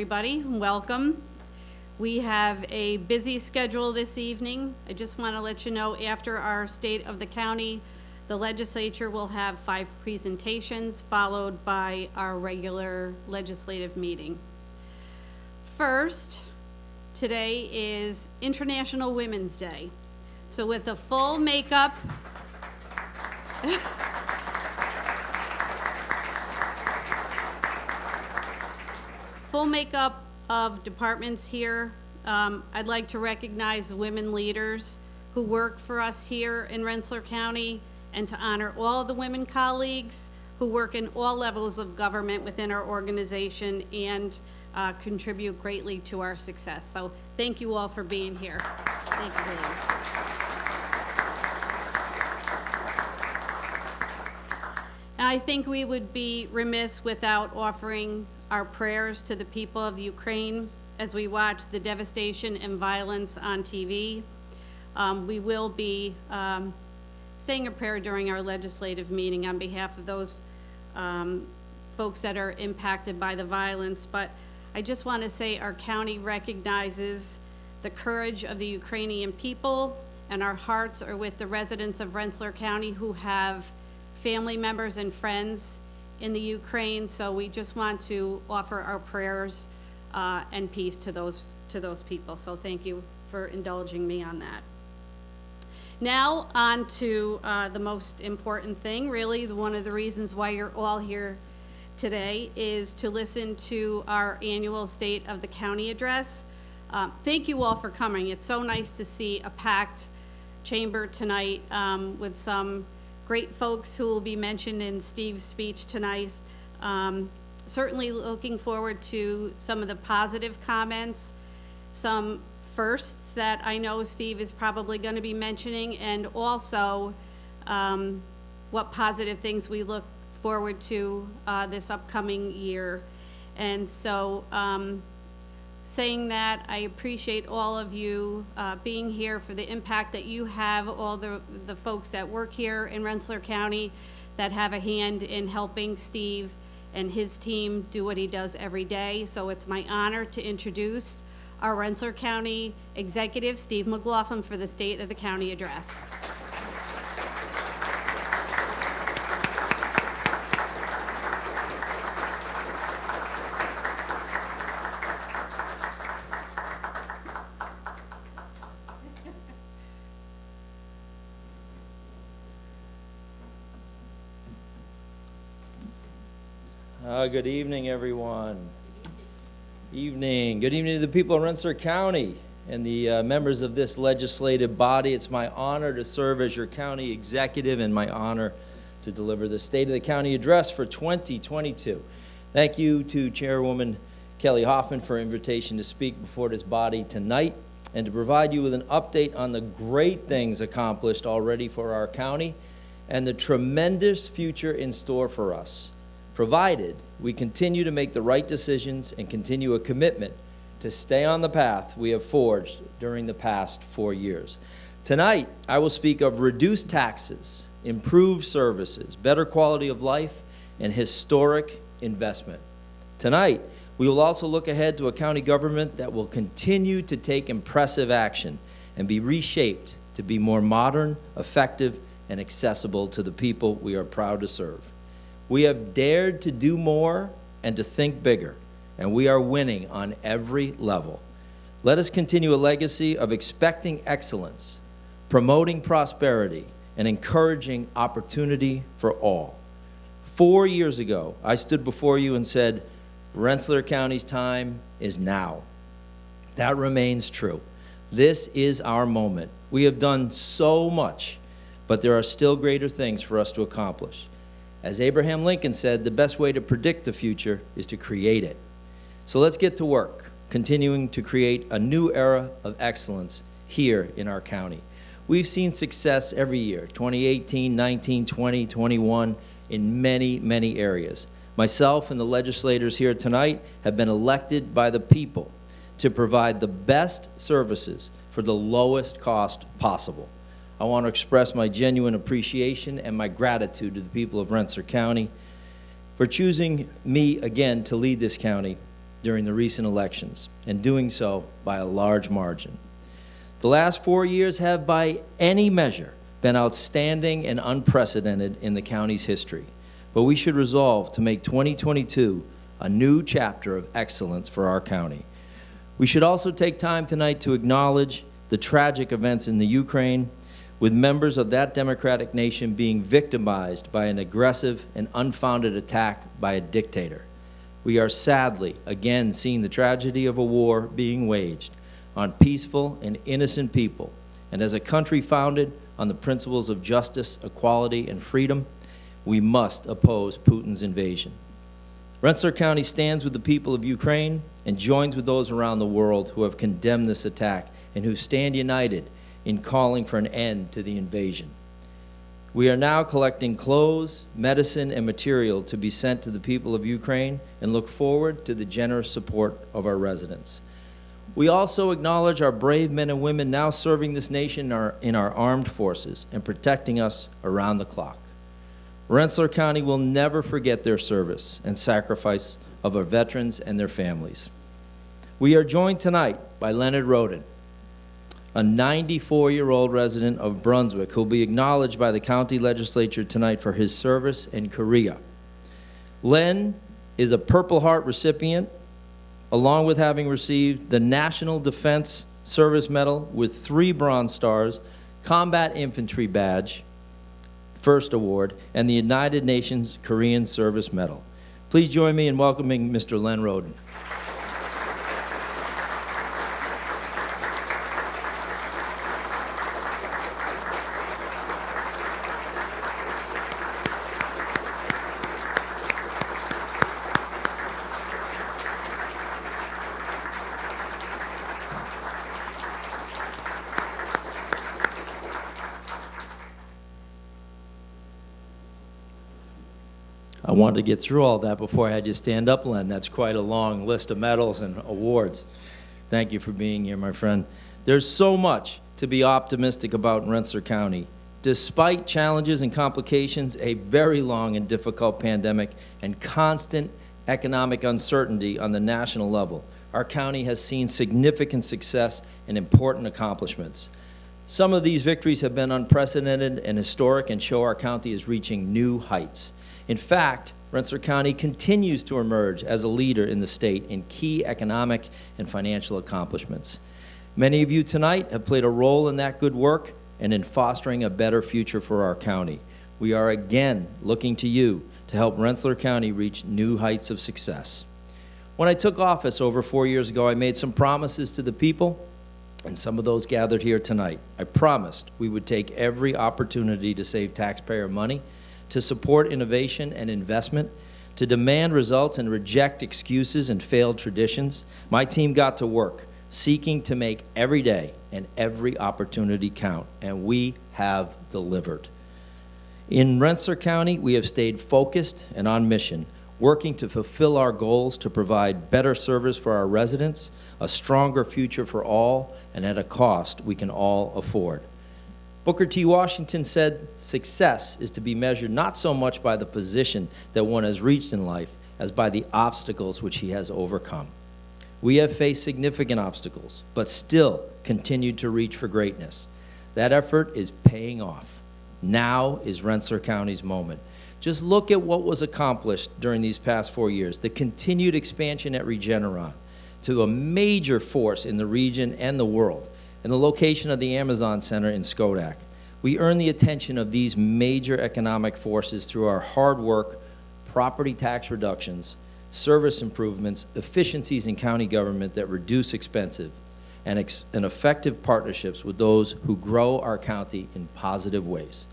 Everybody, welcome. We have a busy schedule this evening. I just want to let you know, after our State of the County, the legislature will have 5 presentations, followed by our regular legislative meeting. First, today is International Women's Day. So with a full makeup, full makeup of departments here. I'd like to recognize the women leaders who work for us here in Rensselaer County, and to honor all the women colleagues who work in all levels of government within our organization and contribute greatly to our success. So thank you all for being here. Thank you, ladies. And I think we would be remiss without offering our prayers to the people of Ukraine as we watch the devastation and violence on TV. We will be saying a prayer during our legislative meeting on behalf of those folks that are impacted by the violence. But I just want to say our county recognizes the courage of the Ukrainian people, and our hearts are with the residents of Rensselaer County who have family members and friends in the Ukraine. So we just want to offer our prayers and peace to those people. So thank you for indulging me on that. Now on to the most important thing, really, one of the reasons why you're all here today is to listen to our annual State of the County address. Thank you all for coming. It's so nice to see a packed chamber tonight with some great folks who will be mentioned in Steve's speech tonight. Certainly looking forward to some of the positive comments, some firsts that I know Steve is probably going to be mentioning, and also what positive things we look forward to this upcoming year. And so saying that, I appreciate all of you being here for the impact that you have, all the folks that work here in Rensselaer County that have a hand in helping Steve and his team do what he does every day. So it's my honor to introduce our Rensselaer County Executive, Steve McLaughlin, for the State of the County address. Good evening, everyone. Evening. Good evening to the people of Rensselaer County and the members of this legislative body. It's my honor to serve as your county executive and my honor to deliver the State of the County address for 2022. Thank you to Chairwoman Kelly Hoffman for invitation to speak before this body tonight and to provide you with an update on the great things accomplished already for our county and the tremendous future in store for us, provided we continue to make the right decisions and continue a commitment to stay on the path we have forged during the past 4 years. Tonight, I will speak of reduced taxes, improved services, better quality of life, and historic investment. Tonight, we will also look ahead to a county government that will continue to take impressive action and be reshaped to be more modern, effective, and accessible to the people we are proud to serve. We have dared to do more and to think bigger, and we are winning on every level. Let us continue a legacy of expecting excellence, promoting prosperity, and encouraging opportunity for all. 4 years ago, I stood before you and said, Rensselaer County's time is now. That remains true. This is our moment. We have done so much, but there are still greater things for us to accomplish. As Abraham Lincoln said, the best way to predict the future is to create it. So let's get to work, continuing to create a new era of excellence here in our county. We've seen success every year, 2018, 19, 20, 21, in many, many areas. Myself and the legislators here tonight have been elected by the people to provide the best services for the lowest cost possible. I want to express my genuine appreciation and my gratitude to the people of Rensselaer County for choosing me again to lead this county during the recent elections, and doing so by a large margin. The last 4 years have, by any measure, been outstanding and unprecedented in the county's history, but we should resolve to make 2022 a new chapter of excellence for our county. We should also take time tonight to acknowledge the tragic events in the Ukraine, with members of that democratic nation being victimized by an aggressive and unfounded attack by a dictator. We are sadly again seeing the tragedy of a war being waged on peaceful and innocent people, and as a country founded on the principles of justice, equality, and freedom, we must oppose Putin's invasion. Rensselaer County stands with the people of Ukraine and joins with those around the world who have condemned this attack and who stand united in calling for an end to the invasion. We are now collecting clothes, medicine, and material to be sent to the people of Ukraine and look forward to the generous support of our residents. We also acknowledge our brave men and women now serving this nation in our armed forces and protecting us around the clock. Rensselaer County will never forget their service and sacrifice of our veterans and their families. We are joined tonight by Leonard Roden, a 94-year-old resident of Brunswick who will be acknowledged by the county legislature tonight for his service in Korea. Len is a Purple Heart recipient, along with having received the National Defense Service Medal with 3 Bronze Stars, Combat Infantry Badge, First Award, and the United Nations Korean Service Medal. Please join me in welcoming Mr. Len Roden. I wanted to get through all that before I had you stand up, Len. That's quite a long list of medals and awards. Thank you for being here, my friend. There's so much to be optimistic about in Rensselaer County. Despite challenges and complications, a very long and difficult pandemic, and constant economic uncertainty on the national level, our county has seen significant success and important accomplishments. Some of these victories have been unprecedented and historic and show our county is reaching new heights. In fact, Rensselaer County continues to emerge as a leader in the state in key economic and financial accomplishments. Many of you tonight have played a role in that good work and in fostering a better future for our county. We are again looking to you to help Rensselaer County reach new heights of success. When I took office over 4 years ago, I made some promises to the people, and some of those gathered here tonight. I promised we would take every opportunity to save taxpayer money, to support innovation and investment, to demand results and reject excuses and failed traditions. My team got to work, seeking to make every day and every opportunity count, and we have delivered. In Rensselaer County, we have stayed focused and on mission, working to fulfill our goals to provide better service for our residents, a stronger future for all, and at a cost we can all afford. Booker T. Washington said, "Success is to be measured not so much by the position that one has reached in life as by the obstacles which he has overcome." We have faced significant obstacles, but still continued to reach for greatness. That effort is paying off. Now is Rensselaer County's moment. Just look at what was accomplished during these past 4 years. The continued expansion at Regeneron to a major force in the region and the world, and the location of the Amazon Center in Schodack. We earn the attention of these major economic forces through our hard work, property tax reductions, service improvements, efficiencies in county government that reduce expenses, and effective partnerships with those who grow our county in positive ways.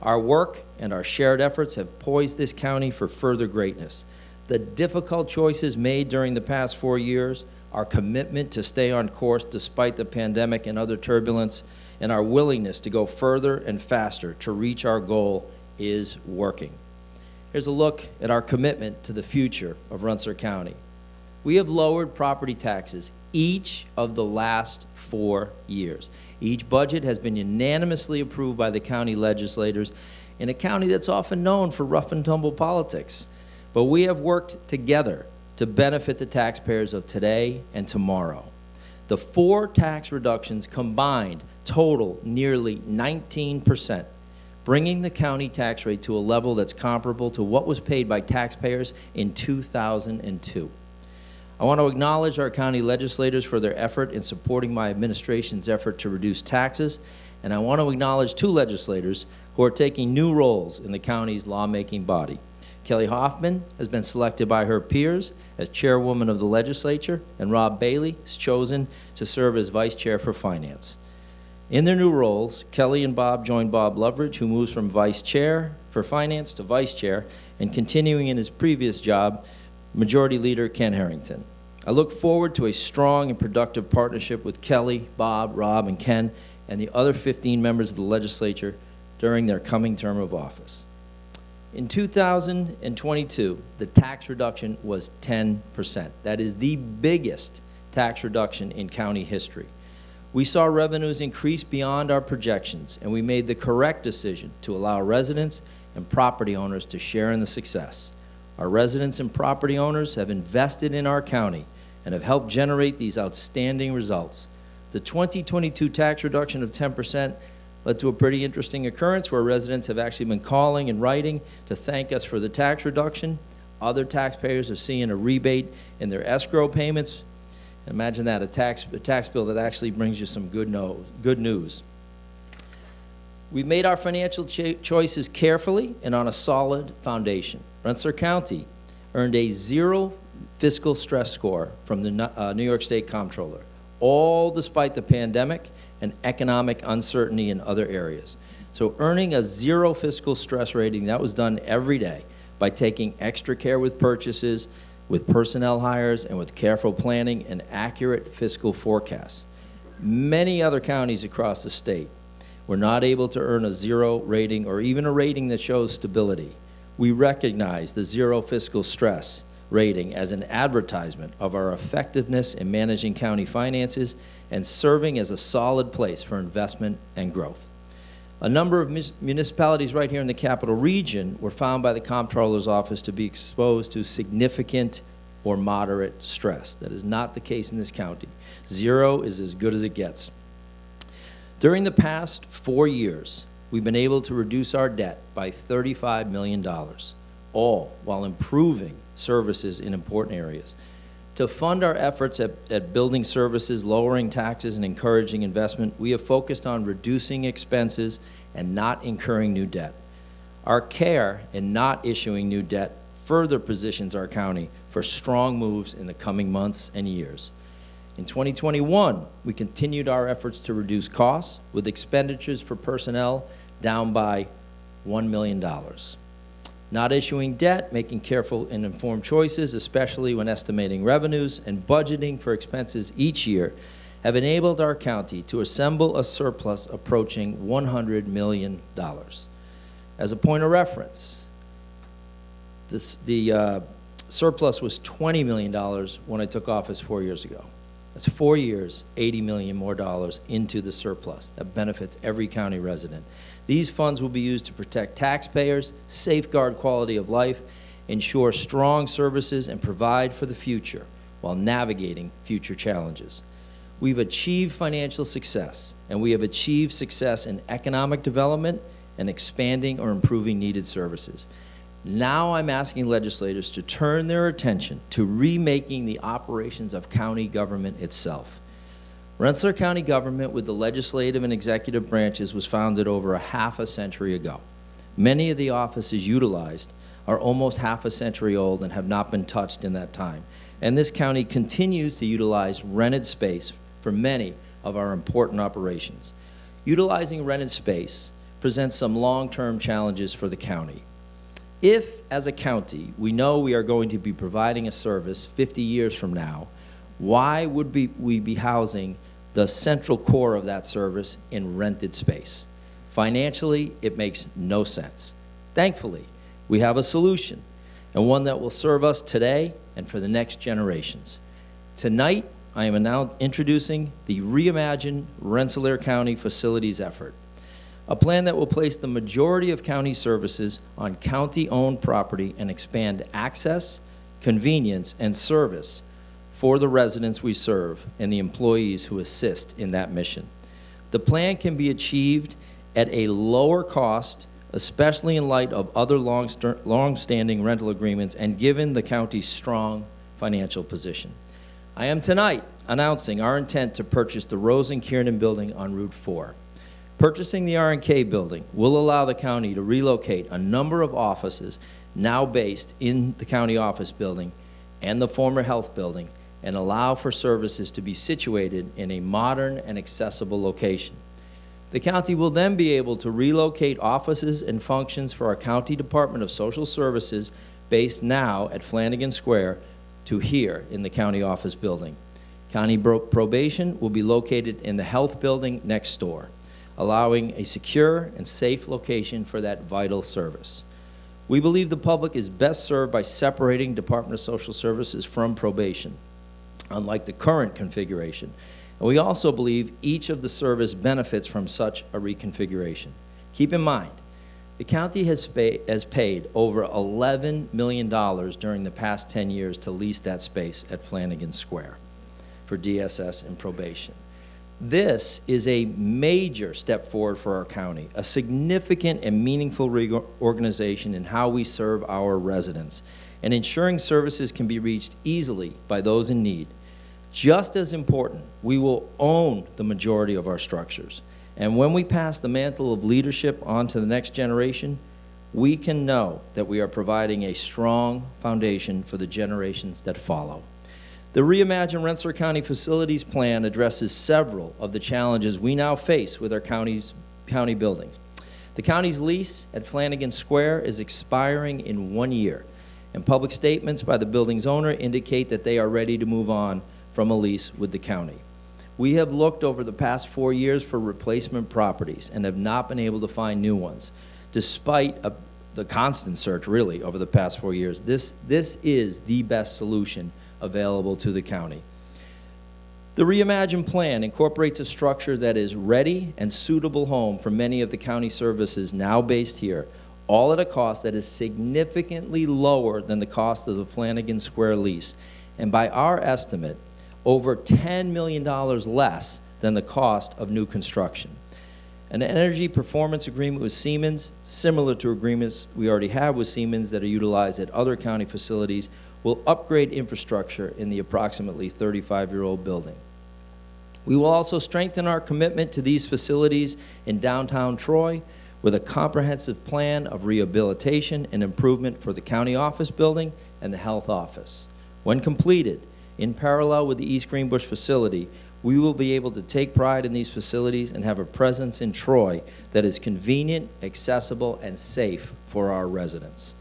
Our work and our shared efforts have poised this county for further greatness. The difficult choices made during the past 4 years, our commitment to stay on course despite the pandemic and other turbulence, and our willingness to go further and faster to reach our goal is working. Here's a look at our commitment to the future of Rensselaer County. We have lowered property taxes each of the last 4 years. Each budget has been unanimously approved by the county legislators in a county that's often known for rough and tumble politics. But we have worked together to benefit the taxpayers of today and tomorrow. The 4 tax reductions combined total nearly 19%, bringing the county tax rate to a level that's comparable to what was paid by taxpayers in 2002. I want to acknowledge our county legislators for their effort in supporting my administration's effort to reduce taxes, and I want to acknowledge 2 legislators who are taking new roles in the county's lawmaking body. Kelly Hoffman has been selected by her peers as chairwoman of the legislature, and Rob Bailey is chosen to serve as vice chair for finance. In their new roles, Kelly and Bob join Bob Loveridge, who moves from vice chair for finance to vice chair, and continuing in his previous job, Majority Leader Ken Harrington. I look forward to a strong and productive partnership with Kelly, Bob, Rob, and Ken, and the other 15 members of the legislature during their coming term of office. In 2022, the tax reduction was 10%. That is the biggest tax reduction in county history. We saw revenues increase beyond our projections, and we made the correct decision to allow residents and property owners to share in the success. Our residents and property owners have invested in our county and have helped generate these outstanding results. The 2022 tax reduction of 10% led to a pretty interesting occurrence where residents have actually been calling and writing to thank us for the tax reduction. Other taxpayers are seeing a rebate in their escrow payments. Imagine that, a tax bill that actually brings you some good news. We've made our financial choices carefully and on a solid foundation. Rensselaer County earned a 0 fiscal stress score from the New York State Comptroller, all despite the pandemic and economic uncertainty in other areas. So earning a 0 fiscal stress rating, that was done every day by taking extra care with purchases, with personnel hires, and with careful planning and accurate fiscal forecasts. Many other counties across the state were not able to earn a 0 rating or even a rating that shows stability. We recognize the 0 fiscal stress rating as an advertisement of our effectiveness in managing county finances and serving as a solid place for investment and growth. A number of municipalities right here in the capital region were found by the Comptroller's office to be exposed to significant or moderate stress. That is not the case in this county. 0 is as good as it gets. During the past 4 years, we've been able to reduce our debt by $35 million, all while improving services in important areas. To fund our efforts at building services, lowering taxes, and encouraging investment, we have focused on reducing expenses and not incurring new debt. Our care in not issuing new debt further positions our county for strong moves in the coming months and years. In 2021, we continued our efforts to reduce costs, with expenditures for personnel down by $1 million. Not issuing debt, making careful and informed choices, especially when estimating revenues, and budgeting for expenses each year have enabled our county to assemble a surplus approaching $100 million. As a point of reference, the surplus was $20 million when I took office 4 years ago. That's 4 years, $80 million more dollars into the surplus. That benefits every county resident. These funds will be used to protect taxpayers, safeguard quality of life, ensure strong services, and provide for the future while navigating future challenges. We've achieved financial success, and we have achieved success in economic development and expanding or improving needed services. Now I'm asking legislators to turn their attention to remaking the operations of county government itself. Rensselaer County government, with the legislative and executive branches, was founded over a half a century ago. Many of the offices utilized are almost half a century old and have not been touched in that time. And this county continues to utilize rented space for many of our important operations. Utilizing rented space presents some long-term challenges for the county. If, as a county, we know we are going to be providing a service 50 years from now, why would we be housing the central core of that service in rented space? Financially, it makes no sense. Thankfully, we have a solution, and one that will serve us today and for the next generations. Tonight, I am now introducing the Reimagine Rensselaer County Facilities effort, a plan that will place the majority of county services on county-owned property and expand access, convenience, and service for the residents we serve and the employees who assist in that mission. The plan can be achieved at a lower cost, especially in light of other long-standing rental agreements and given the county's strong financial position. I am tonight announcing our intent to purchase the Rose and Kiernan building on Route 4. Purchasing the R&K building will allow the county to relocate a number of offices now based in the county office building and the former health building, and allow for services to be situated in a modern and accessible location. The county will then be able to relocate offices and functions for our County Department of Social Services based now at Flanagan Square to here in the county office building. County probation will be located in the health building next door, allowing a secure and safe location for that vital service. We believe the public is best served by separating Department of Social Services from probation, unlike the current configuration. And we also believe each of the service benefits from such a reconfiguration. Keep in mind, the county has paid over $11 million during the past 10 years to lease that space at Flanagan Square for DSS and probation. This is a major step forward for our county, a significant and meaningful reorganization in how we serve our residents, and ensuring services can be reached easily by those in need. Just as important, we will own the majority of our structures. And when we pass the mantle of leadership on to the next generation, we can know that we are providing a strong foundation for the generations that follow. The Reimagine Rensselaer County Facilities Plan addresses several of the challenges we now face with our county buildings. The county's lease at Flanagan Square is expiring in 1 year, and public statements by the building's owner indicate that they are ready to move on from a lease with the county. We have looked over the past 4 years for replacement properties and have not been able to find new ones, despite the constant search, really, over the past 4 years. This is the best solution available to the county. The Reimagine Plan incorporates a structure that is ready and suitable home for many of the county services now based here, all at a cost that is significantly lower than the cost of the Flanagan Square lease, and by our estimate, over $10 million less than the cost of new construction. An energy performance agreement with Siemens, similar to agreements we already have with Siemens that are utilized at other county facilities, will upgrade infrastructure in the approximately 35-year-old building. We will also strengthen our commitment to these facilities in downtown Troy with a comprehensive plan of rehabilitation and improvement for the county office building and the health office. When completed, in parallel with the East Greenbush facility, we will be able to take pride in these facilities and have a presence in Troy that is convenient, accessible, and safe for our residents.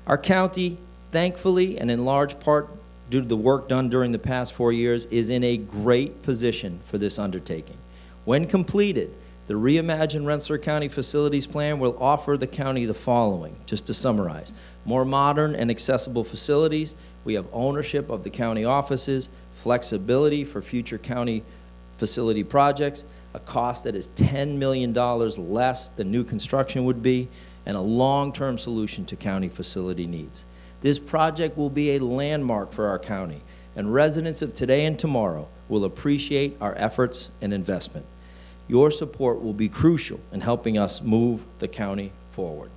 Our county, thankfully, and in large part due to the work done during the past 4 years, is in a great position for this undertaking. When completed, the Reimagine Rensselaer County Facilities Plan will offer the county the following, just to summarize: more modern and accessible facilities. We have ownership of the county offices, flexibility for future county facility projects, a cost that is $10 million less than new construction would be, and a long-term solution to county facility needs. This project will be a landmark for our county, and residents of today and tomorrow will appreciate our efforts and investment. Your support will be crucial in helping us move the county forward.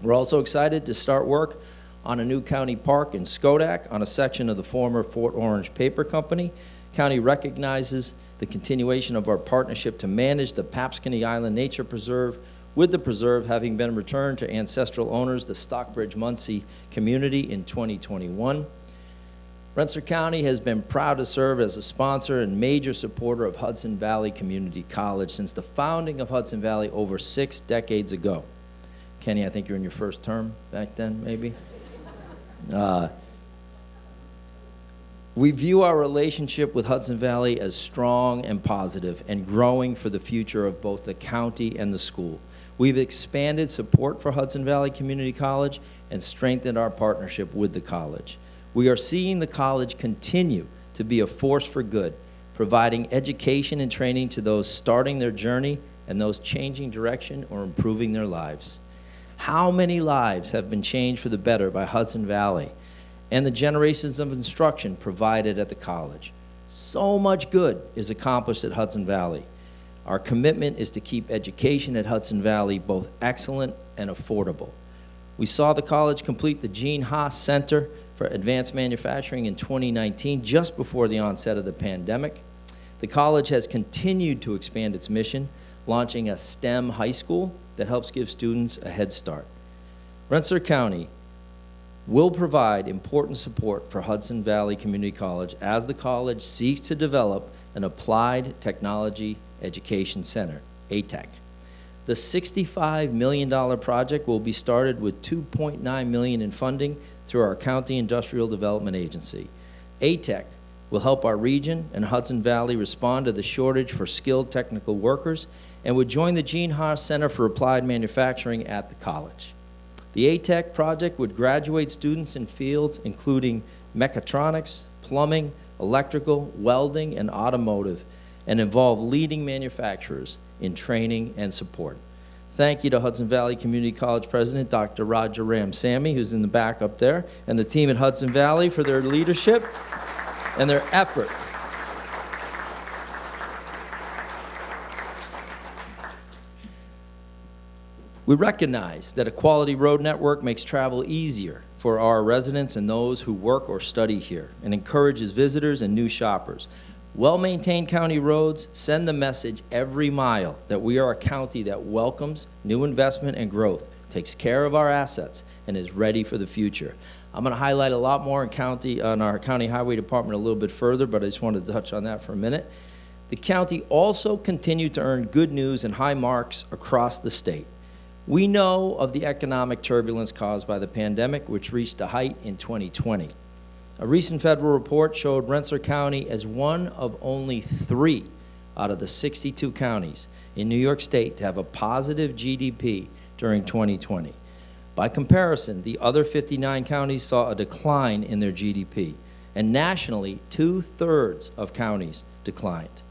We're also excited to start work on a new county park in Schodack on a section of the former Fort Orange Paper Company. County recognizes the continuation of our partnership to manage the Papscony Island Nature Preserve, with the preserve having been returned to ancestral owners, the Stockbridge-Muncie community, in 2021. Rensselaer County has been proud to serve as a sponsor and major supporter of Hudson Valley Community College since the founding of Hudson Valley over 6 decades ago. Kenny, I think you're in your first term back then, maybe? We view our relationship with Hudson Valley as strong and positive and growing for the future of both the county and the school. We've expanded support for Hudson Valley Community College and strengthened our partnership with the college. We are seeing the college continue to be a force for good, providing education and training to those starting their journey and those changing direction or improving their lives. How many lives have been changed for the better by Hudson Valley and the generations of instruction provided at the college. So much good is accomplished at Hudson Valley. Our commitment is to keep education at Hudson Valley both excellent and affordable. We saw the college complete the Gene Haas Center for Advanced Manufacturing in 2019, just before the onset of the pandemic. The college has continued to expand its mission, launching a STEM high school that helps give students a head start. Rensselaer County will provide important support for Hudson Valley Community College as the college seeks to develop an applied technology education center, ATEC. The $65 million project will be started with $2.9 million in funding through our County Industrial Development Agency. ATEC will help our region and Hudson Valley respond to the shortage for skilled technical workers and would join the Gene Haas Center for Applied Manufacturing at the college. The ATEC project would graduate students in fields including mechatronics, plumbing, electrical, welding, and automotive, and involve leading manufacturers in training and support. Thank you to Hudson Valley Community College President Dr. Roger Ramsamy, who's in the back up there, and the team at Hudson Valley for their leadership and their effort. We recognize that a quality road network makes travel easier for our residents and those who work or study here, and encourages visitors and new shoppers. Well-maintained county roads send the message every mile that we are a county that welcomes new investment and growth, takes care of our assets, and is ready for the future. I'm going to highlight a lot more on our county highway department a little bit further, but I just wanted to touch on that for a minute. The county also continued to earn good news and high marks across the state. We know of the economic turbulence caused by the pandemic, which reached a height in 2020. A recent federal report showed Rensselaer County as one of only 3 out of the 62 counties in New York State to have a positive GDP during 2020. By comparison, the other 59 counties saw a decline in their GDP, and nationally, 2/3 of counties declined.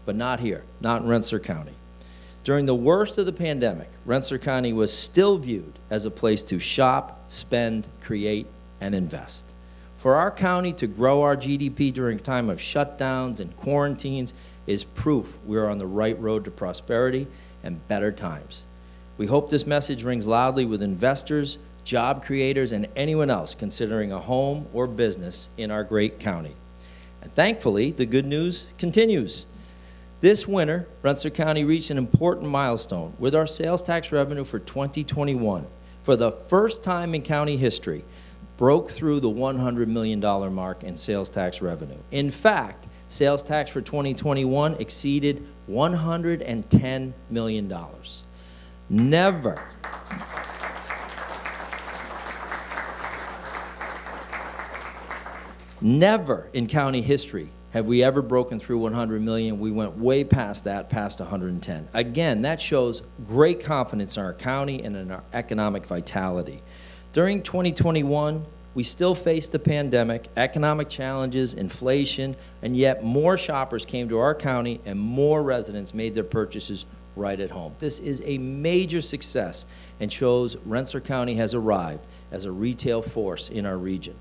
But not here, not in Rensselaer County. During the worst of the pandemic, Rensselaer County was still viewed as a place to shop, spend, create, and invest. For our county to grow our GDP during a time of shutdowns and quarantines is proof we are on the right road to prosperity and better times. We hope this message rings loudly with investors, job creators, and anyone else considering a home or business in our great county. And thankfully, the good news continues. This winter, Rensselaer County reached an important milestone with our sales tax revenue for 2021. For the first time in county history, broke through the $100 million mark in sales tax revenue. In fact, sales tax for 2021 exceeded $110 million. Never in county history have we ever broken through 100 million. We went way past that, past 110. Again, that shows great confidence in our county and in our economic vitality. During 2021, we still faced the pandemic, economic challenges, inflation, and yet more shoppers came to our county and more residents made their purchases right at home. This is a major success and shows Rensselaer County has arrived as a retail force in our region.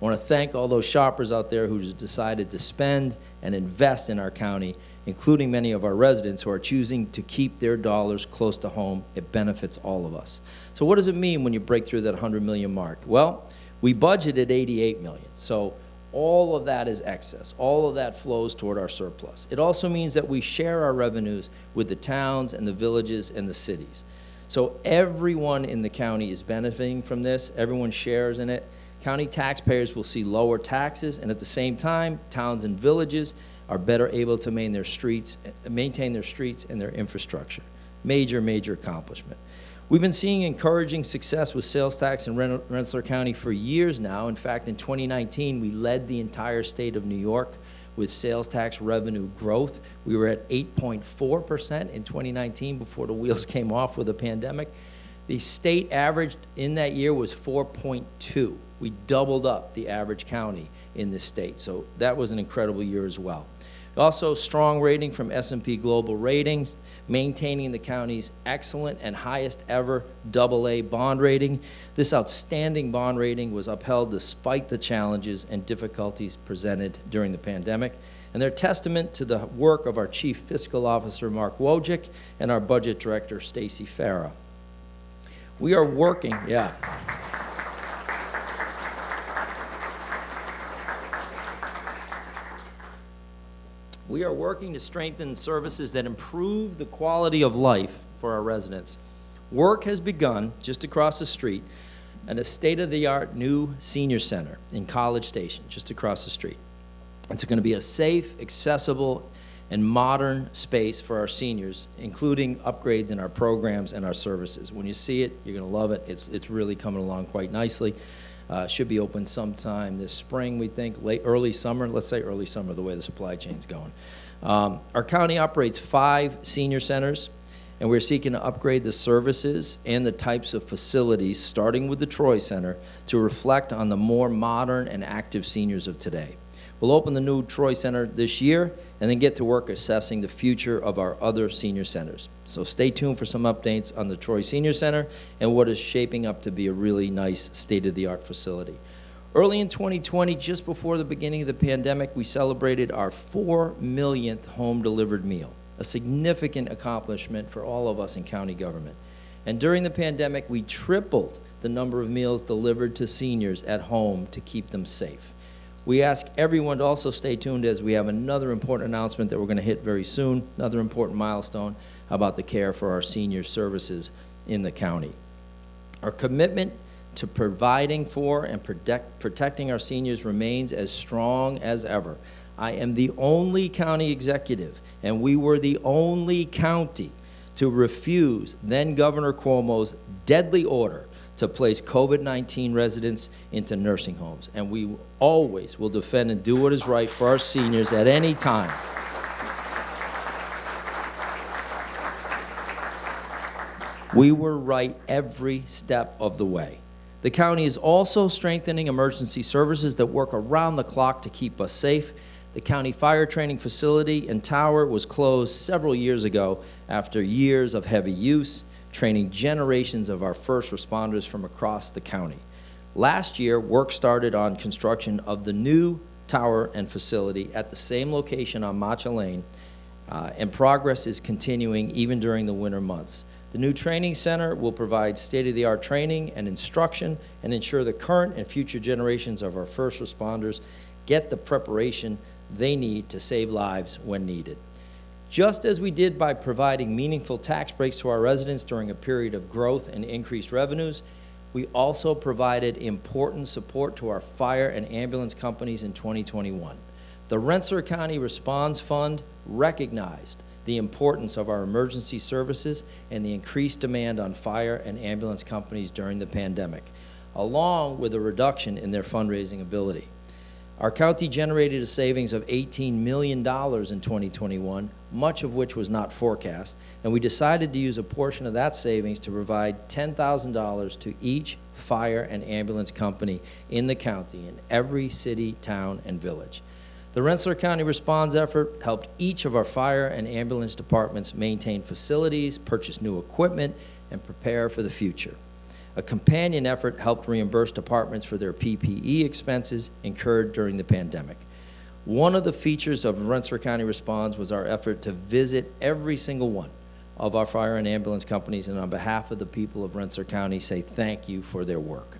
I want to thank all those shoppers out there who decided to spend and invest in our county, including many of our residents who are choosing to keep their dollars close to home. It benefits all of us. So what does it mean when you break through that 100 million mark? Well, we budgeted 88 million. So all of that is excess. All of that flows toward our surplus. It also means that we share our revenues with the towns and the villages and the cities. So everyone in the county is benefiting from this. Everyone shares in it. County taxpayers will see lower taxes, and at the same time, towns and villages are better able to maintain their streets and their infrastructure. Major, major accomplishment. We've been seeing encouraging success with sales tax in Rensselaer County for years now. In fact, in 2019, we led the entire state of New York with sales tax revenue growth. We were at 8.4% in 2019 before the wheels came off with the pandemic. The state average in that year was 4.2. We doubled up the average county in this state, so that was an incredible year as well. Also, strong rating from S&P Global Ratings, maintaining the county's excellent and highest ever AA bond rating. This outstanding bond rating was upheld despite the challenges and difficulties presented during the pandemic. And they're testament to the work of our Chief Fiscal Officer, Mark Wojcik, and our Budget Director, Stacy Farah. We are working, We are working to strengthen services that improve the quality of life for our residents. Work has begun just across the street at a state-of-the-art new senior center in College Station, just across the street. It's going to be a safe, accessible, and modern space for our seniors, including upgrades in our programs and our services. When you see it, you're going to love it. It's really coming along quite nicely. Should be open sometime this spring, we think, early summer. Let's say early summer, the way the supply chain's going. Our county operates 5 senior centers, and we're seeking to upgrade the services and the types of facilities, starting with the Troy Center, to reflect on the more modern and active seniors of today. We'll open the new Troy Center this year and then get to work assessing the future of our other senior centers. So stay tuned for some updates on the Troy Senior Center and what is shaping up to be a really nice state-of-the-art facility. Early in 2020, just before the beginning of the pandemic, we celebrated our 4 millionth home-delivered meal, a significant accomplishment for all of us in county government. And during the pandemic, we tripled the number of meals delivered to seniors at home to keep them safe. We ask everyone to also stay tuned as we have another important announcement that we're going to hit very soon, another important milestone about the care for our senior services in the county. Our commitment to providing for and protecting our seniors remains as strong as ever. I am the only county executive, and we were the only county to refuse then Governor Cuomo's deadly order to place COVID-19 residents into nursing homes. And we always will defend and do what is right for our seniors at any time. We were right every step of the way. The county is also strengthening emergency services that work around the clock to keep us safe. The county fire training facility and tower was closed several years ago after years of heavy use, training generations of our first responders from across the county. Last year, work started on construction of the new tower and facility at the same location on Matcha Lane, and progress is continuing even during the winter months. The new training center will provide state-of-the-art training and instruction and ensure the current and future generations of our first responders get the preparation they need to save lives when needed. Just as we did by providing meaningful tax breaks to our residents during a period of growth and increased revenues, we also provided important support to our fire and ambulance companies in 2021. The Rensselaer County Response Fund recognized the importance of our emergency services and the increased demand on fire and ambulance companies during the pandemic, along with a reduction in their fundraising ability. Our county generated a savings of $18 million in 2021, much of which was not forecast, and we decided to use a portion of that savings to provide $10,000 to each fire and ambulance company in the county in every city, town, and village. The Rensselaer County Response effort helped each of our fire and ambulance departments maintain facilities, purchase new equipment, and prepare for the future. A companion effort helped reimburse departments for their PPE expenses incurred during the pandemic. One of the features of Rensselaer County Response was our effort to visit every single one of our fire and ambulance companies, and on behalf of the people of Rensselaer County, say thank you for their work.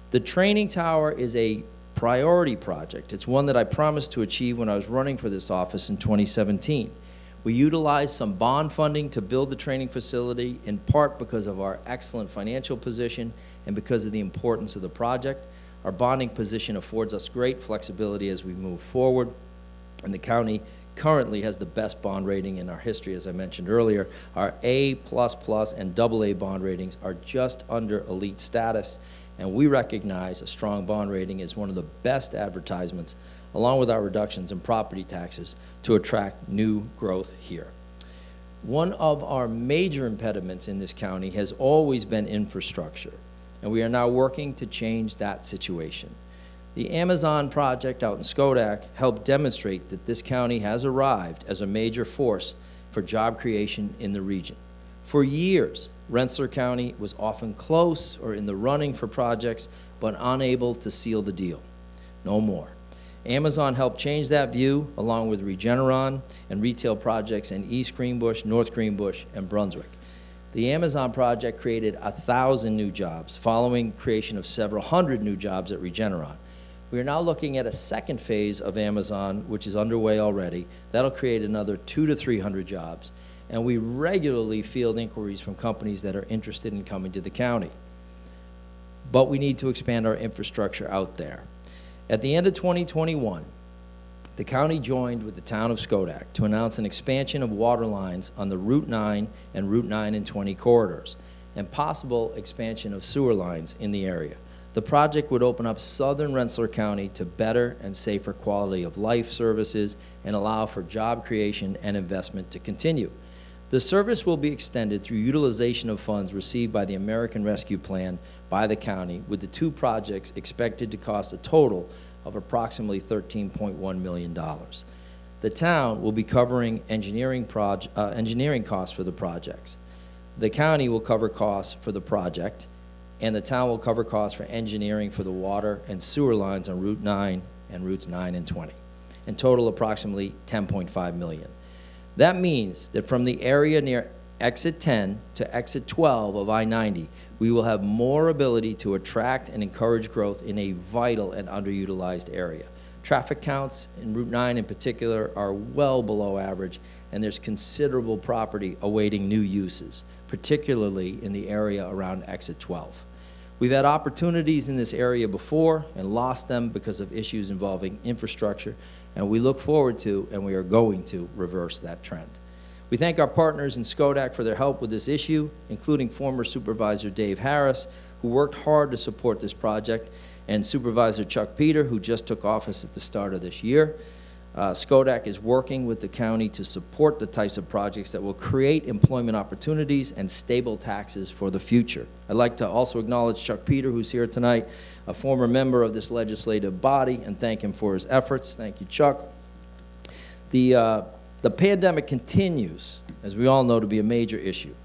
The training tower is a priority project. It's one that I promised to achieve when I was running for this office in 2017. We utilized some bond funding to build the training facility, in part because of our excellent financial position and because of the importance of the project. Our bonding position affords us great flexibility as we move forward, and the county currently has the best bond rating in our history, as I mentioned earlier. Our A++ and AA bond ratings are just under elite status, and we recognize a strong bond rating is one of the best advertisements, along with our reductions in property taxes, to attract new growth here. One of our major impediments in this county has always been infrastructure, and we are now working to change that situation. The Amazon project out in Schodack helped demonstrate that this county has arrived as a major force for job creation in the region. For years, Rensselaer County was often close or in the running for projects, but unable to seal the deal. No more. Amazon helped change that view, along with Regeneron and retail projects in East Greenbush, North Greenbush, and Brunswick. The Amazon project created 1,000 new jobs, following creation of several hundred new jobs at Regeneron. We are now looking at a second phase of Amazon, which is underway already. That'll create another 200 to 300 jobs. And we regularly field inquiries from companies that are interested in coming to the county. But we need to expand our infrastructure out there. At the end of 2021, the county joined with the town of Schodack to announce an expansion of water lines on the Route 9 and Route 9 and 20 corridors, and possible expansion of sewer lines in the area. The project would open up southern Rensselaer County to better and safer quality of life services and allow for job creation and investment to continue. The service will be extended through utilization of funds received by the American Rescue Plan by the county, with the two projects expected to cost a total of approximately $13.1 million. The town will be covering engineering costs for the projects. The county will cover costs for the project, and the town will cover costs for engineering for the water and sewer lines on Route 9 and Routes 9 and 20, in total approximately $10.5 million. That means that from the area near exit 10 to exit 12 of I-90, we will have more ability to attract and encourage growth in a vital and underutilized area. Traffic counts in Route 9 in particular are well below average, and there's considerable property awaiting new uses, particularly in the area around exit 12. We've had opportunities in this area before and lost them because of issues involving infrastructure, and we look forward to, and we are going to, reverse that trend. We thank our partners in Schodack for their help with this issue, including former Supervisor Dave Harris, who worked hard to support this project, and Supervisor Chuck Peter, who just took office at the start of this year. Schodack is working with the county to support the types of projects that will create employment opportunities and stable taxes for the future. I'd like to also acknowledge Chuck Peter, who's here tonight, a former member of this legislative body, and thank him for his efforts. Thank you, Chuck. The pandemic continues, as we all know, to be a major issue.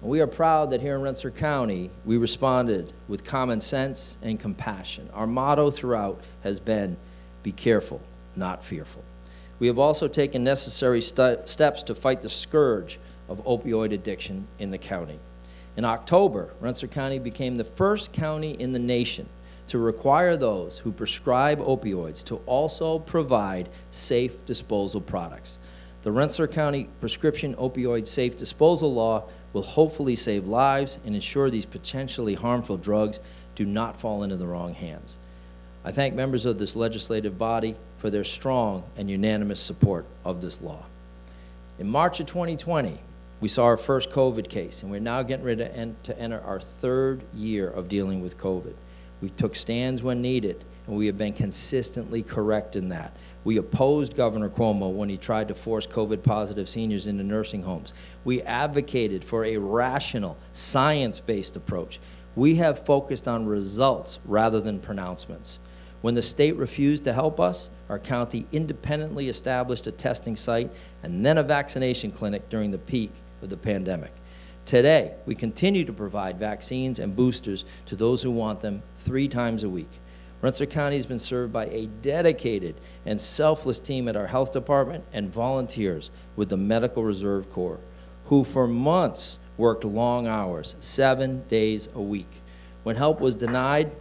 We are proud that here in Rensselaer County, we responded with common sense and compassion. Our motto throughout has been, be careful, not fearful. We have also taken necessary steps to fight the scourge of opioid addiction in the county. In October, Rensselaer County became the first county in the nation to require those who prescribe opioids to also provide safe disposal products. The Rensselaer County Prescription Opioid Safe Disposal Law will hopefully save lives and ensure these potentially harmful drugs do not fall into the wrong hands. I thank members of this legislative body for their strong and unanimous support of this law. In March of 2020, we saw our first COVID case, and we're now getting ready to enter our third year of dealing with COVID. We took stands when needed, and we have been consistently correct in that. We opposed Governor Cuomo when he tried to force COVID-positive seniors into nursing homes. We advocated for a rational, science-based approach. We have focused on results rather than pronouncements. When the state refused to help us, our county independently established a testing site and then a vaccination clinic during the peak of the pandemic. Today, we continue to provide vaccines and boosters to those who want them 3 times a week. Rensselaer County has been served by a dedicated and selfless team at our health department and volunteers with the Medical Reserve Corps, who for months worked long hours, 7 days a week. When help was denied,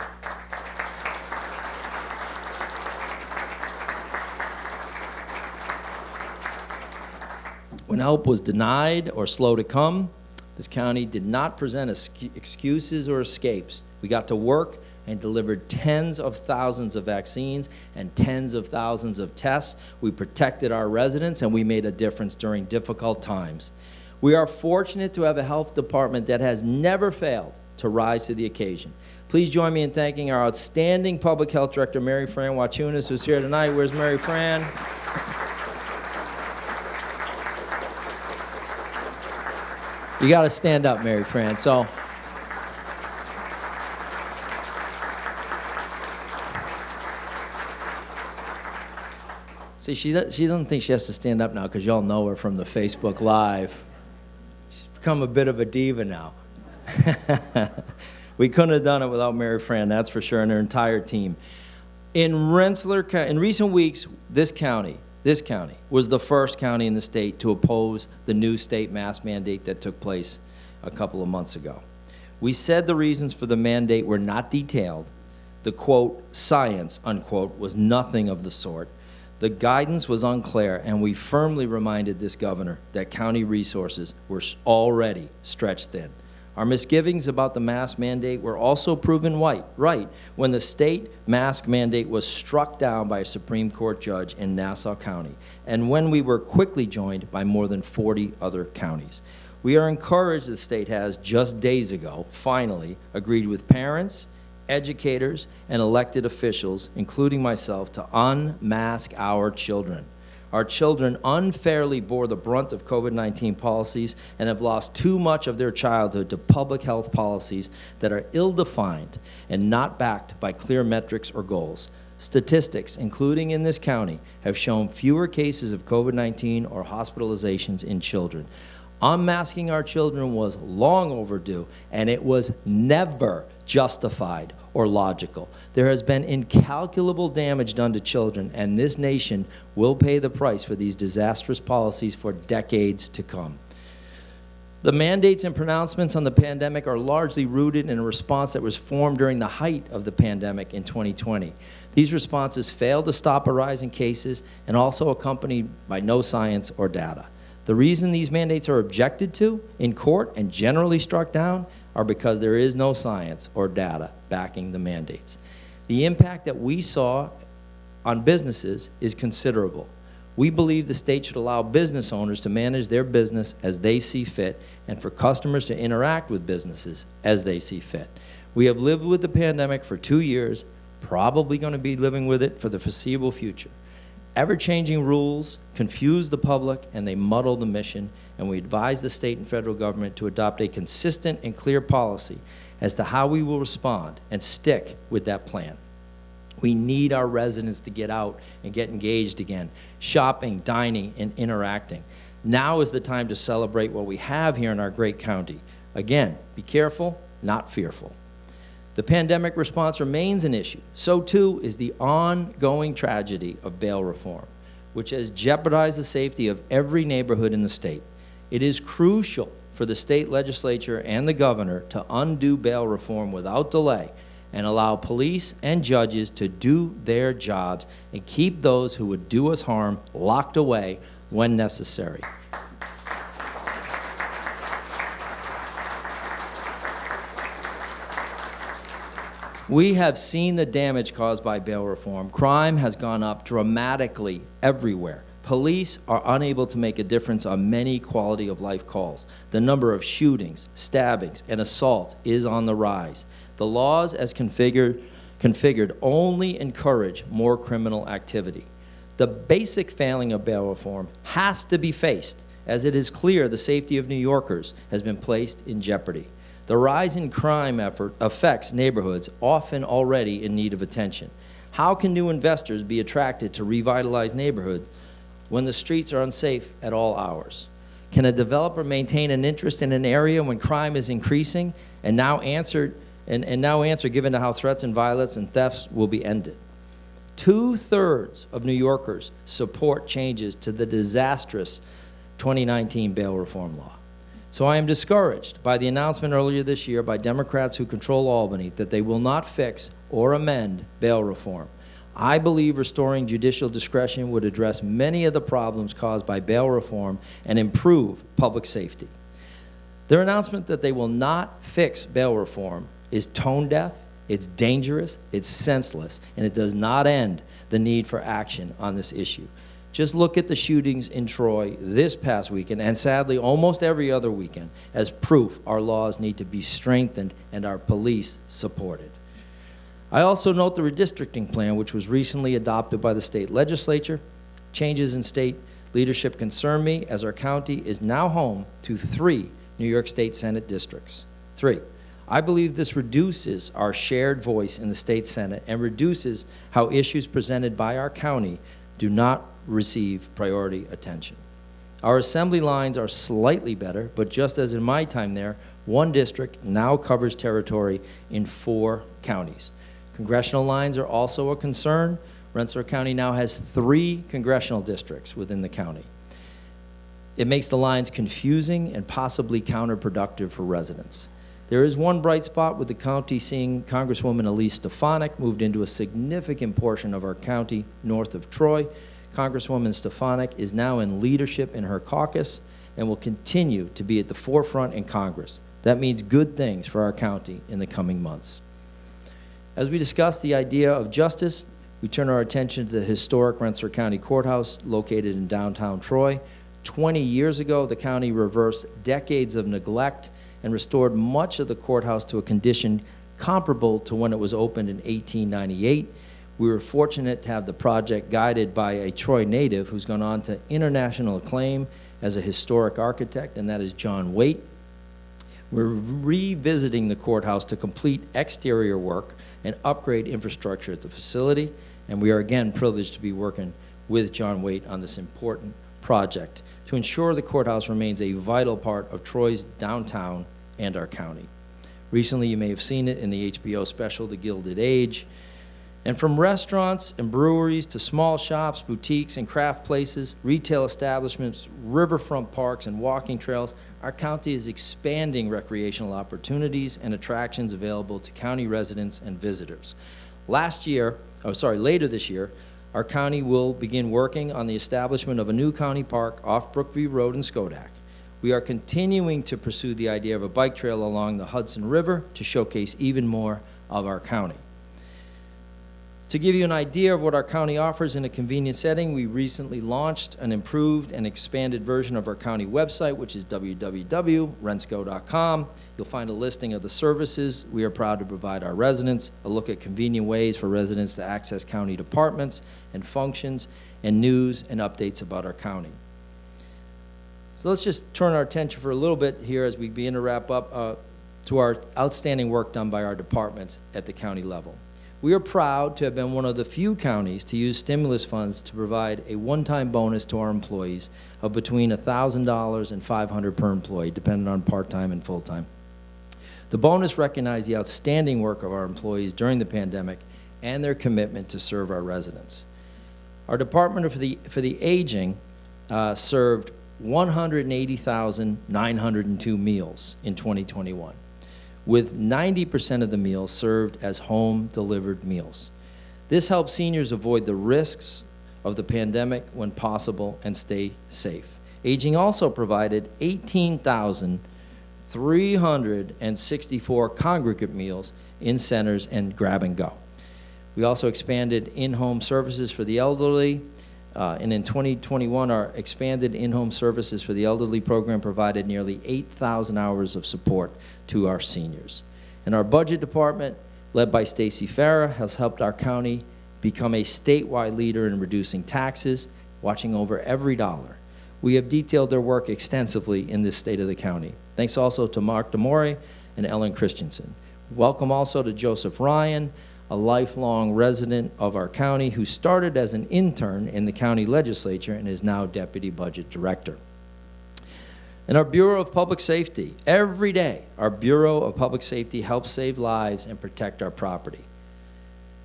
or slow to come, this county did not present excuses or escapes. We got to work and delivered tens of thousands of vaccines and tens of thousands of tests. We protected our residents, and we made a difference during difficult times. We are fortunate to have a health department that has never failed to rise to the occasion. Please join me in thanking our outstanding public health director, Mary Fran Wachunas, who's here tonight. Where's Mary Fran? You got to stand up, Mary Fran. So, See, she doesn't think she has to stand up now because y'all know her from the Facebook Live. She's become a bit of a diva now. We couldn't have done it without Mary Fran, that's for sure, and her entire team. In Rensselaer County, in recent weeks, this county was the first county in the state to oppose the new state mask mandate that took place a couple of months ago. We said the reasons for the mandate were not detailed. The quote, science, unquote, was nothing of the sort. The guidance was unclear, and we firmly reminded this governor that county resources were already stretched thin. Our misgivings about the mask mandate were also proven right when the state mask mandate was struck down by a Supreme Court judge in Nassau County, and when we were quickly joined by more than 40 other counties. We are encouraged the state has, just days ago, finally agreed with parents, educators, and elected officials, including myself, to unmask our children. Our children unfairly bore the brunt of COVID-19 policies and have lost too much of their childhood to public health policies that are ill-defined and not backed by clear metrics or goals. Statistics, including in this county, have shown fewer cases of COVID-19 or hospitalizations in children. Unmasking our children was long overdue, and it was never justified or logical. There has been incalculable damage done to children, and this nation will pay the price for these disastrous policies for decades to come. The mandates and pronouncements on the pandemic are largely rooted in a response that was formed during the height of the pandemic in 2020. These responses failed to stop a rise in cases and also accompanied by no science or data. The reason these mandates are objected to in court and generally struck down are because there is no science or data backing the mandates. The impact that we saw on businesses is considerable. We believe the state should allow business owners to manage their business as they see fit and for customers to interact with businesses as they see fit. We have lived with the pandemic for 2 years, probably going to be living with it for the foreseeable future. Ever-changing rules confuse the public and they muddle the mission, and we advise the state and federal government to adopt a consistent and clear policy as to how we will respond and stick with that plan. We need our residents to get out and get engaged again, shopping, dining, and interacting. Now is the time to celebrate what we have here in our great county. Again, be careful, not fearful. The pandemic response remains an issue. So too is the ongoing tragedy of bail reform, which has jeopardized the safety of every neighborhood in the state. It is crucial for the state legislature and the governor to undo bail reform without delay and allow police and judges to do their jobs and keep those who would do us harm locked away when necessary. We have seen the damage caused by bail reform. Crime has gone up dramatically everywhere. Police are unable to make a difference on many quality of life calls. The number of shootings, stabbings, and assaults is on the rise. The laws as configured only encourage more criminal activity. The basic failing of bail reform has to be faced, as it is clear the safety of New Yorkers has been placed in jeopardy. The rise in crime affects neighborhoods often already in need of attention. How can new investors be attracted to revitalize neighborhoods when the streets are unsafe at all hours? Can a developer maintain an interest in an area when crime is increasing and now answer given to how threats and violence and thefts will be ended? 2/3 of New Yorkers support changes to the disastrous 2019 bail reform law. So I am discouraged by the announcement earlier this year by Democrats who control Albany that they will not fix or amend bail reform. I believe restoring judicial discretion would address many of the problems caused by bail reform and improve public safety. Their announcement that they will not fix bail reform is tone deaf, it's dangerous, it's senseless, and it does not end the need for action on this issue. Just look at the shootings in Troy this past weekend, and sadly almost every other weekend, as proof our laws need to be strengthened and our police supported. I also note the redistricting plan, which was recently adopted by the state legislature. Changes in state leadership concern me, as our county is now home to 3 New York State Senate districts. 3. I believe this reduces our shared voice in the state Senate and reduces how issues presented by our county do not receive priority attention. Our assembly lines are slightly better, but just as in my time there, one district now covers territory in 4 counties. Congressional lines are also a concern. Rensselaer County now has 3 congressional districts within the county. It makes the lines confusing and possibly counterproductive for residents. There is one bright spot with the county seeing Congresswoman Elise Stefanik moved into a significant portion of our county north of Troy. Congresswoman Stefanik is now in leadership in her caucus and will continue to be at the forefront in Congress. That means good things for our county in the coming months. As we discuss the idea of justice, we turn our attention to the historic Rensselaer County Courthouse located in downtown Troy. 20 years ago, the county reversed decades of neglect and restored much of the courthouse to a condition comparable to when it was opened in 1898. We were fortunate to have the project guided by a Troy native who's gone on to international acclaim as a historic architect, and that is John Waite. We're revisiting the courthouse to complete exterior work and upgrade infrastructure at the facility, and we are again privileged to be working with John Waite on this important project to ensure the courthouse remains a vital part of Troy's downtown and our county. Recently, you may have seen it in the HBO special, The Gilded Age. And from restaurants and breweries to small shops, boutiques, and craft places, retail establishments, riverfront parks, and walking trails, our county is expanding recreational opportunities and attractions available to county residents and visitors. Later this year, our county will begin working on the establishment of a new county park off Brookview Road in Schodack. We are continuing to pursue the idea of a bike trail along the Hudson River to showcase even more of our county. To give you an idea of what our county offers in a convenient setting, we recently launched an improved and expanded version of our county website, which is www.rensco.com. You'll find a listing of the services we are proud to provide our residents, a look at convenient ways for residents to access county departments and functions, and news and updates about our county. So let's just turn our attention for a little bit here as we begin to wrap up to our outstanding work done by our departments at the county level. We are proud to have been one of the few counties to use stimulus funds to provide a one-time bonus to our employees of between $1,000 and $500 per employee, depending on part-time and full-time. The bonus recognized the outstanding work of our employees during the pandemic and their commitment to serve our residents. Our Department for the Aging served 180,902 meals in 2021. With 90% of the meals served as home-delivered meals. This helps seniors avoid the risks of the pandemic when possible and stay safe. Aging also provided 18,364 congregate meals in centers and grab and go. We also expanded in-home services for the elderly, and in 2021, our expanded in-home services for the elderly program provided nearly 8,000 hours of support to our seniors. And our budget department, led by Stacy Farah, has helped our county become a statewide leader in reducing taxes, watching over every dollar. We have detailed their work extensively in this state of the county. Thanks also to Mark DeMore and Ellen Christensen. Welcome also to Joseph Ryan, a lifelong resident of our county who started as an intern in the county legislature and is now Deputy Budget Director. And our Bureau of Public Safety, every day, our Bureau of Public Safety helps save lives and protect our property.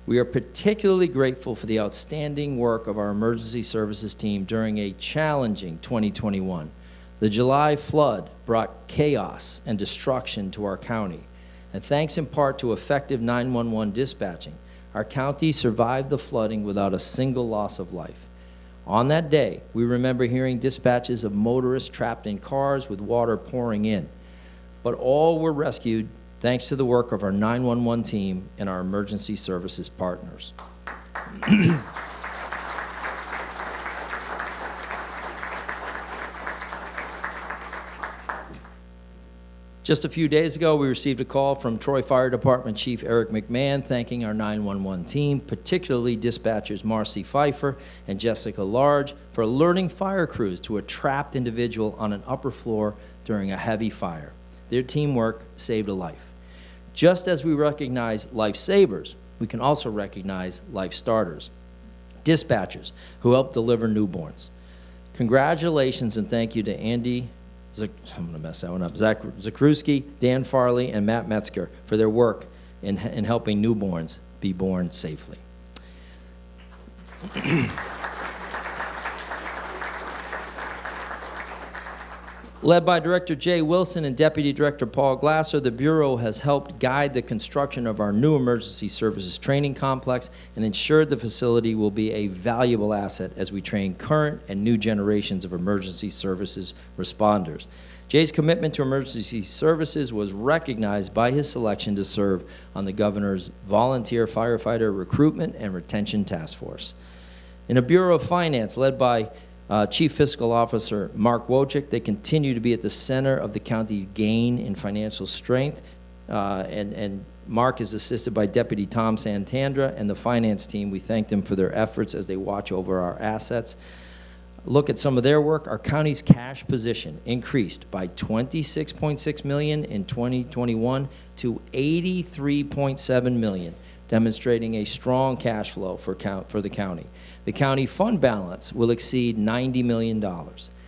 We are particularly grateful for the outstanding work of our emergency services team during a challenging 2021. The July flood brought chaos and destruction to our county. And thanks in part to effective 911 dispatching, our county survived the flooding without a single loss of life. On that day, we remember hearing dispatches of motorists trapped in cars with water pouring in. But all were rescued thanks to the work of our 911 team and our emergency services partners. Just a few days ago, we received a call from Troy Fire Department Chief Eric McMahon thanking our 911 team, particularly dispatchers Marcy Pfeiffer and Jessica Large, for alerting fire crews to a trapped individual on an upper floor during a heavy fire. Their teamwork saved a life. Just as we recognize lifesavers, we can also recognize life starters. dispatchers who help deliver newborns. Congratulations and thank you to Andy, I'm going to mess that one up, Zach Zakruski, Dan Farley, and Matt Metzger for their work in helping newborns be born safely. Led by Director Jay Wilson and Deputy Director Paul Glasser, the Bureau has helped guide the construction of our new emergency services training complex and ensured the facility will be a valuable asset as we train current and new generations of emergency services responders. Jay's commitment to emergency services was recognized by his selection to serve on the Governor's Volunteer Firefighter Recruitment and Retention Task Force. In the Bureau of Finance, led by Chief Fiscal Officer Mark Wojcik, they continue to be at the center of the county's gain in financial strength, and Mark is assisted by Deputy Tom Santandra and the finance team. We thank them for their efforts as they watch over our assets. Look at some of their work. Our county's cash position increased by $26.6 million in 2021 to $83.7 million, demonstrating a strong cash flow for the county. The county fund balance will exceed $90 million.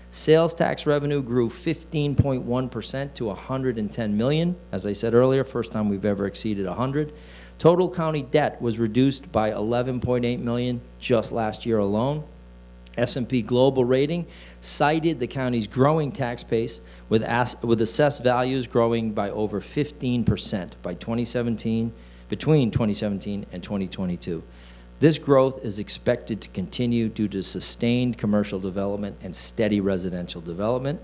Sales tax revenue grew 15.1% to $110 million. As I said earlier, first time we've ever exceeded 100. Total county debt was reduced by $11.8 million just last year alone. S&P Global Rating cited the county's growing tax base with assessed values growing by over 15% between 2017 and 2022. This growth is expected to continue due to sustained commercial development and steady residential development.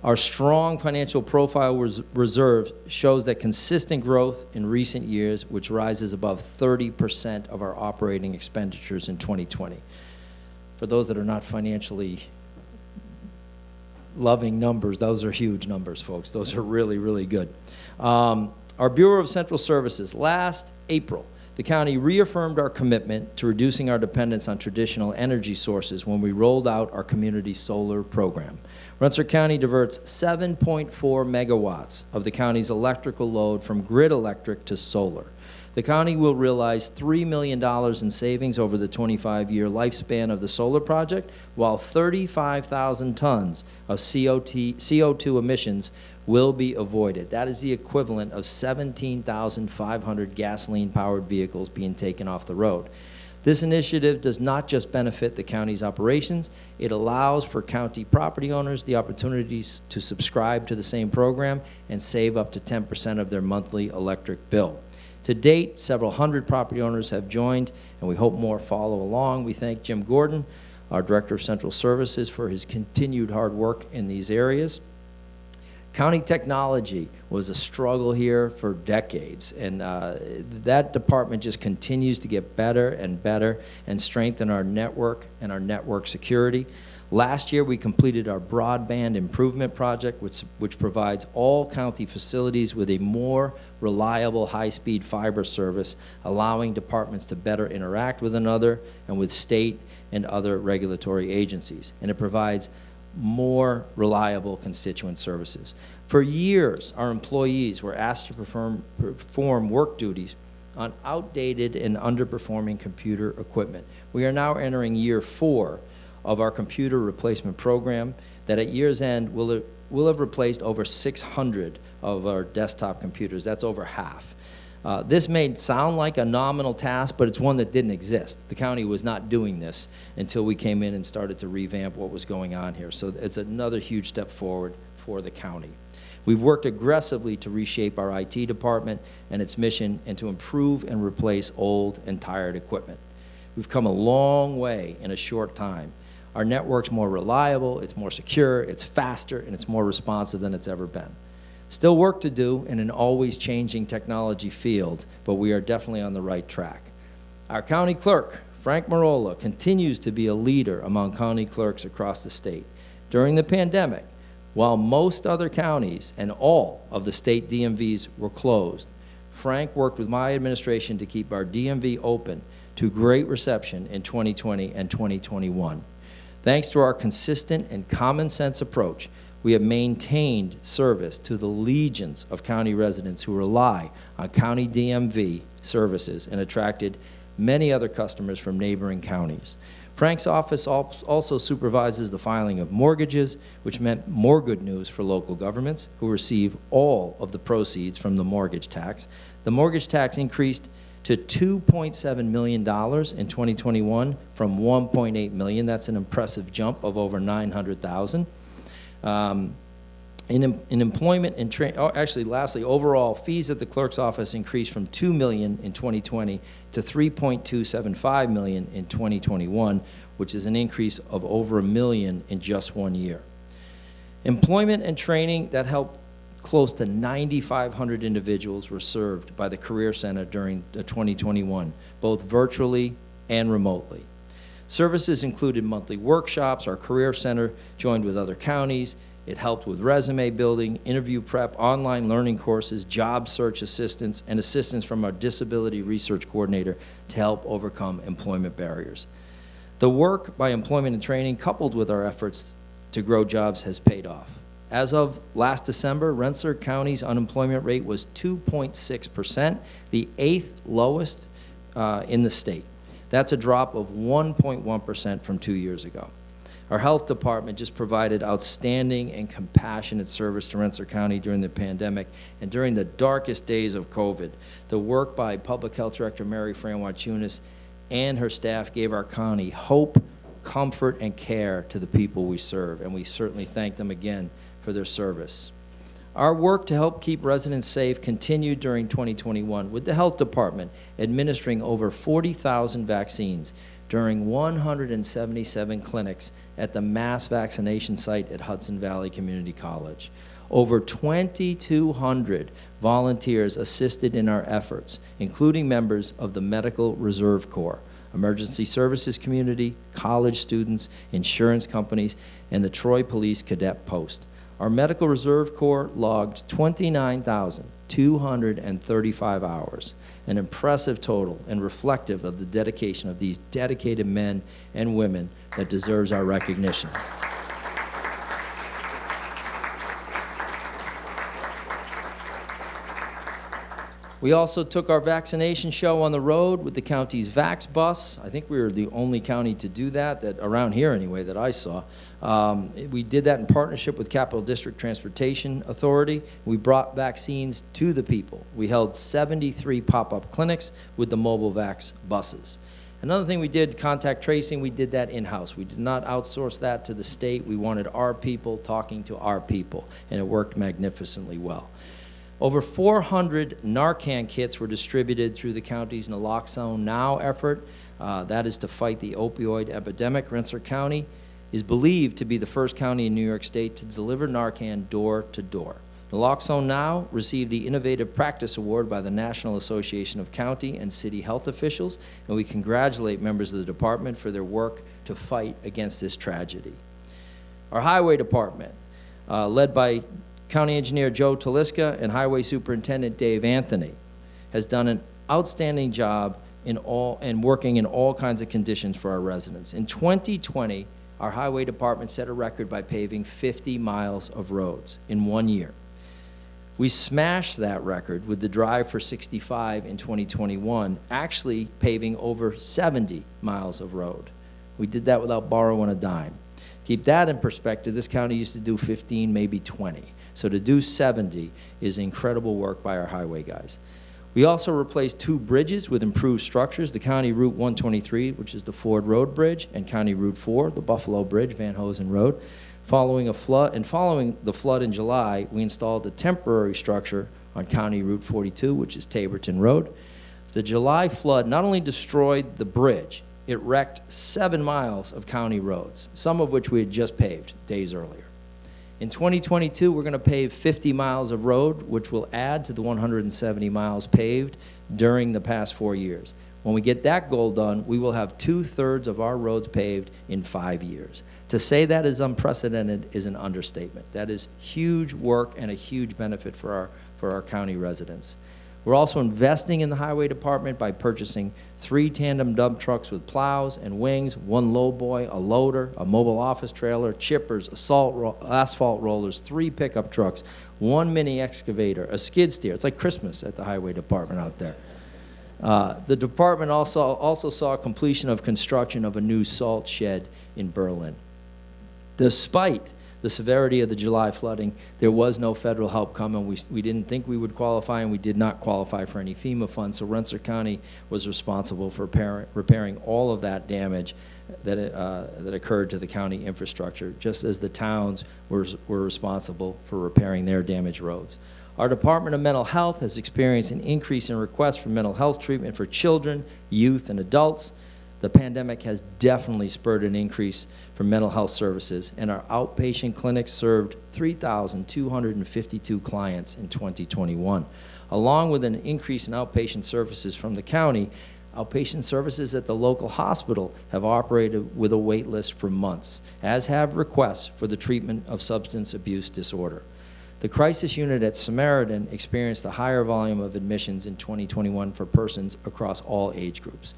Our strong financial profile reserve shows that consistent growth in recent years, which rises above 30% of our operating expenditures in 2020. For those that are not financially loving numbers, those are huge numbers, folks. Those are really, really good. Our Bureau of Central Services, last April, the county reaffirmed our commitment to reducing our dependence on traditional energy sources when we rolled out our community solar program. Rensselaer County diverts 7.4 megawatts of the county's electrical load from grid electric to solar. The county will realize $3 million in savings over the 25-year lifespan of the solar project, while 35,000 tons of CO2 emissions will be avoided. That is the equivalent of 17,500 gasoline-powered vehicles being taken off the road. This initiative does not just benefit the county's operations, it allows for county property owners the opportunities to subscribe to the same program and save up to 10% of their monthly electric bill. To date, several hundred property owners have joined, and we hope more follow along. We thank Jim Gordon, our Director of Central Services, for his continued hard work in these areas. County technology was a struggle here for decades, and that department just continues to get better and better and strengthen our network and our network security. Last year, we completed our broadband improvement project, which provides all county facilities with a more reliable high-speed fiber service, allowing departments to better interact with one another and with state and other regulatory agencies. And it provides more reliable constituent services. For years, our employees were asked to perform work duties on outdated and underperforming computer equipment. We are now entering year 4 of our computer replacement program that at year's end will have replaced over 600 of our desktop computers. That's over half. This may sound like a nominal task, but it's one that didn't exist. The county was not doing this until we came in and started to revamp what was going on here. So it's another huge step forward for the county. We've worked aggressively to reshape our IT department and its mission and to improve and replace old and tired equipment. We've come a long way in a short time. Our network's more reliable, it's more secure, it's faster, and it's more responsive than it's ever been. Still work to do in an always changing technology field, but we are definitely on the right track. Our county clerk, Frank Marola, continues to be a leader among county clerks across the state. During the pandemic, while most other counties and all of the state DMVs were closed, Frank worked with my administration to keep our DMV open to great reception in 2020 and 2021. Thanks to our consistent and common sense approach, we have maintained service to the legions of county residents who rely on county DMV services and attracted many other customers from neighboring counties. Frank's office also supervises the filing of mortgages, which meant more good news for local governments who receive all of the proceeds from the mortgage tax. The mortgage tax increased to $2.7 million in 2021 from $1.8 million. That's an impressive jump of over 900,000. In employment and lastly, overall fees at the clerk's office increased from $2 million in 2020 to $3.275 million in 2021, which is an increase of over $1 million in just 1 year. Employment and training that helped close to 9,500 individuals were served by the Career Center during 2021, both virtually and remotely. Services included monthly workshops. Our Career Center joined with other counties. It helped with resume building, interview prep, online learning courses, job search assistance, and assistance from our Disability Research Coordinator to help overcome employment barriers. The work by Employment and Training, coupled with our efforts to grow jobs, has paid off. As of last December, Rensselaer County's unemployment rate was 2.6%, the 8th lowest in the state. That's a drop of 1.1% from 2 years ago. Our health department just provided outstanding and compassionate service to Rensselaer County during the pandemic and during the darkest days of COVID. The work by Public Health Director Mary Fran-Wachunas and her staff gave our county hope, comfort, and care to the people we serve, and we certainly thank them again for their service. Our work to help keep residents safe continued during 2021 with the health department administering over 40,000 vaccines during 177 clinics at the mass vaccination site at Hudson Valley Community College. Over 2,200 volunteers assisted in our efforts, including members of the Medical Reserve Corps, emergency services community, college students, insurance companies, and the Troy Police Cadet Post. Our Medical Reserve Corps logged 29,235 hours, an impressive total and reflective of the dedication of these dedicated men and women that deserves our recognition. We also took our vaccination show on the road with the county's Vax Bus. I think we were the only county to do that around here anyway, that I saw. We did that in partnership with Capital District Transportation Authority. We brought vaccines to the people. We held 73 pop-up clinics with the mobile Vax buses. Another thing we did, contact tracing, we did that in-house. We did not outsource that to the state. We wanted our people talking to our people, and it worked magnificently well. Over 400 Narcan kits were distributed through the county's Naloxone Now effort. That is to fight the opioid epidemic. Rensselaer County is believed to be the first county in New York State to deliver Narcan door to door. Naloxone Now received the Innovative Practice Award by the National Association of County and City Health Officials, and we congratulate members of the department for their work to fight against this tragedy. Our Highway Department, led by County Engineer Joe Taliska and Highway Superintendent Dave Anthony, has done an outstanding job working in all kinds of conditions for our residents. In 2020, our Highway Department set a record by paving 50 miles of roads in 1 year. We smashed that record with the Drive for 65 in 2021, actually paving over 70 miles of road. We did that without borrowing a dime. Keep that in perspective, this county used to do 15, maybe 20. So to do 70 is incredible work by our highway guys. We also replaced 2 bridges with improved structures, the County Route 123, which is the Ford Road Bridge, and County Route 4, the Buffalo Bridge, Van Hosen Road. Following the flood in July, we installed a temporary structure on County Route 42, which is Taborton Road. The July flood not only destroyed the bridge, it wrecked 7 miles of county roads, some of which we had just paved days earlier. In 2022, we're going to pave 50 miles of road, which will add to the 170 miles paved during the past 4 years. When we get that goal done, we will have 2/3 of our roads paved in 5 years. To say that is unprecedented is an understatement. That is huge work and a huge benefit for our county residents. We're also investing in the Highway Department by purchasing 3 tandem dump trucks with plows and wings, 1 lowboy, a loader, a mobile office trailer, chippers, asphalt rollers, 3 pickup trucks, 1 mini excavator, a skid steer. It's like Christmas at the Highway Department out there. The department also saw completion of construction of a new salt shed in Berlin. Despite the severity of the July flooding, there was no federal help coming. We didn't think we would qualify, and we did not qualify for any FEMA funds, so Rensselaer County was responsible for repairing all of that damage that occurred to the county infrastructure, just as the towns were responsible for repairing their damaged roads. Our Department of Mental Health has experienced an increase in requests for mental health treatment for children, youth, and adults. The pandemic has definitely spurred an increase for mental health services, and our outpatient clinics served 3,252 clients in 2021. Along with an increase in outpatient services from the county, outpatient services at the local hospital have operated with a wait list for months, as have requests for the treatment of substance abuse disorder. The crisis unit at Samaritan experienced a higher volume of admissions in 2021 for persons across all age groups.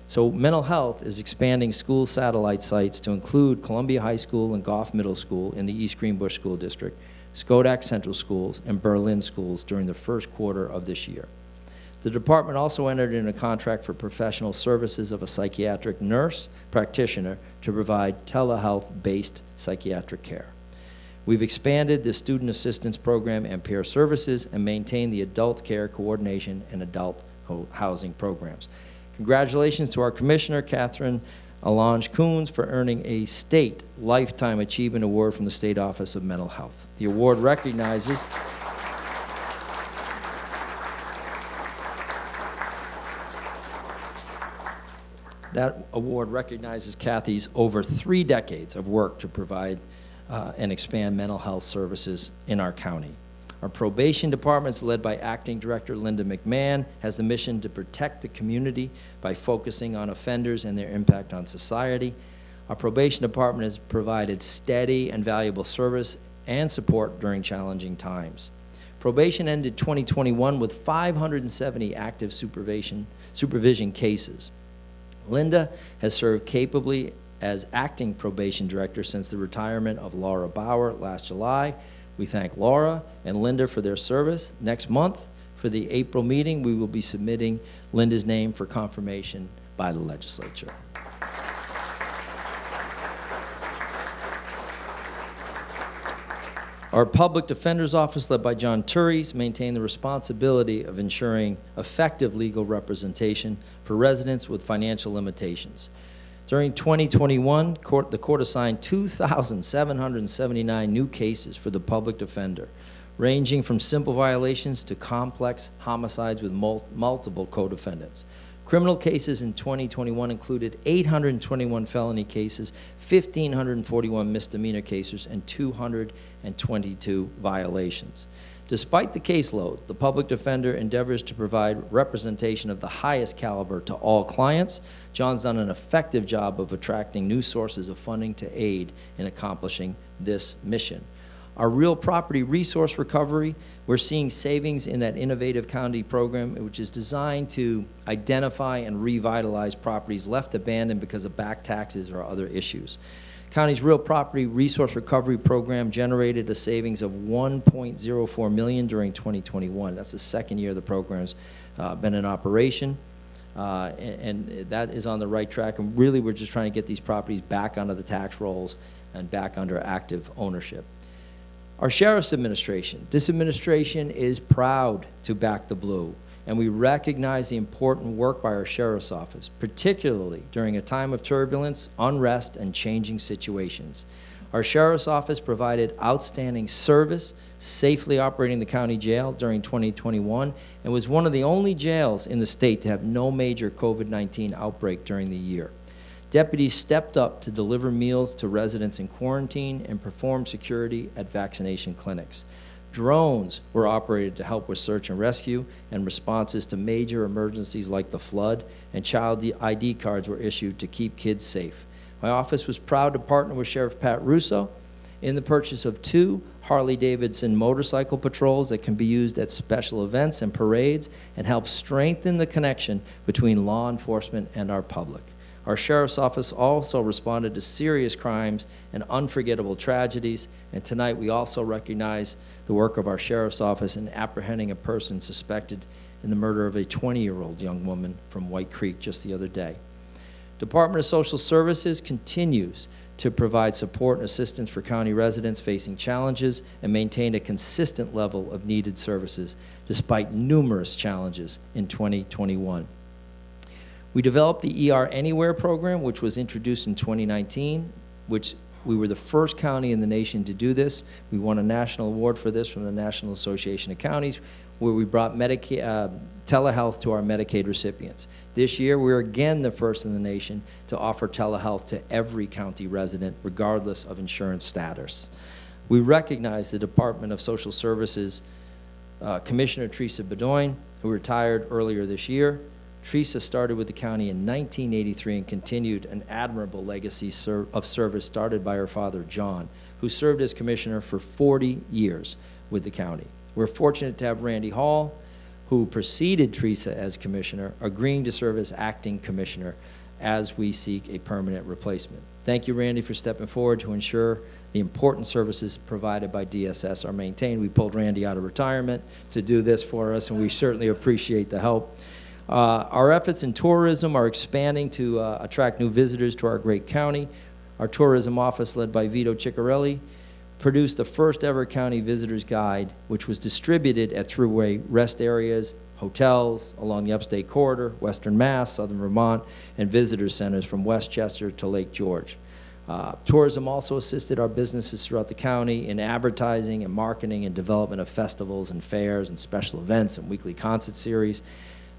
So mental health is expanding school satellite sites to include Columbia High School and Goff Middle School in the East Greenbush School District, Schodack Central Schools, and Berlin Schools during the first quarter of this year. The department also entered in a contract for professional services of a psychiatric nurse practitioner to provide telehealth-based psychiatric care. We've expanded the student assistance program and peer services and maintained the adult care coordination and adult housing programs. Congratulations to our Commissioner, Catherine Alonge Coons, for earning a State Lifetime Achievement Award from the State Office of Mental Health. The award recognizes Kathy's over 3 decades of work to provide and expand mental health services in our county. Our probation department is led by Acting Director Linda McMahon, has the mission to protect the community by focusing on offenders and their impact on society. Our probation department has provided steady and valuable service and support during challenging times. Probation ended 2021 with 570 active supervision cases. Linda has served capably as acting probation director since the retirement of Laura Bauer last July. We thank Laura and Linda for their service. Next month, for the April meeting, we will be submitting Linda's name for confirmation by the legislature. Our Public Defender's Office, led by John Therese, maintains the responsibility of ensuring effective legal representation for residents with financial limitations. During 2021, the court assigned 2,779 new cases for the public defender, ranging from simple violations to complex homicides with multiple co-defendants. Criminal cases in 2021 included 821 felony cases, 1,541 misdemeanor cases, and 222 violations. Despite the caseload, the public defender endeavors to provide representation of the highest caliber to all clients. John's done an effective job of attracting new sources of funding to aid in accomplishing this mission. Our real property resource recovery, we're seeing savings in that innovative county program, which is designed to identify and revitalize properties left abandoned because of back taxes or other issues. County's real property resource recovery program generated a savings of $1.04 million during 2021. That's the second year the program's been in operation, and that is on the right track. And really, we're just trying to get these properties back onto the tax rolls and back under active ownership. Our Sheriff's Administration. This administration is proud to back the blue, and we recognize the important work by our Sheriff's Office, particularly during a time of turbulence, unrest, and changing situations. Our Sheriff's Office provided outstanding service, safely operating the county jail during 2021, and was one of the only jails in the state to have no major COVID-19 outbreak during the year. Deputies stepped up to deliver meals to residents in quarantine and perform security at vaccination clinics. Drones were operated to help with search and rescue and responses to major emergencies like the flood, and child ID cards were issued to keep kids safe. My office was proud to partner with Sheriff Pat Russo in the purchase of 2 Harley-Davidson motorcycle patrols that can be used at special events and parades and help strengthen the connection between law enforcement and our public. Our Sheriff's Office also responded to serious crimes and unforgettable tragedies, and tonight we also recognize the work of our Sheriff's Office in apprehending a person suspected in the murder of a 20-year-old young woman from White Creek just the other day. Department of Social Services continues to provide support and assistance for county residents facing challenges and maintain a consistent level of needed services despite numerous challenges in 2021. We developed the ER Anywhere program, which was introduced in 2019, which we were the first county in the nation to do this. We won a national award for this from the National Association of Counties, where we brought telehealth to our Medicaid recipients. This year, we're again the first in the nation to offer telehealth to every county resident, regardless of insurance status. We recognize the Department of Social Services Commissioner Teresa Bedoin, who retired earlier this year. Teresa started with the county in 1983 and continued an admirable legacy of service started by her father, John, who served as commissioner for 40 years with the county. We're fortunate to have Randy Hall, who preceded Teresa as commissioner, agreeing to serve as acting commissioner as we seek a permanent replacement. Thank you, Randy, for stepping forward to ensure the important services provided by DSS are maintained. We pulled Randy out of retirement to do this for us, and we certainly appreciate the help. Our efforts in tourism are expanding to attract new visitors to our great county. Our tourism office, led by Vito Ciccarelli, produced the first ever county visitors guide, which was distributed at throughway rest areas, hotels along the upstate corridor, Western Mass, Southern Vermont, and visitor centers from Westchester to Lake George. Tourism also assisted our businesses throughout the county in advertising and marketing and development of festivals and fairs and special events and weekly concert series.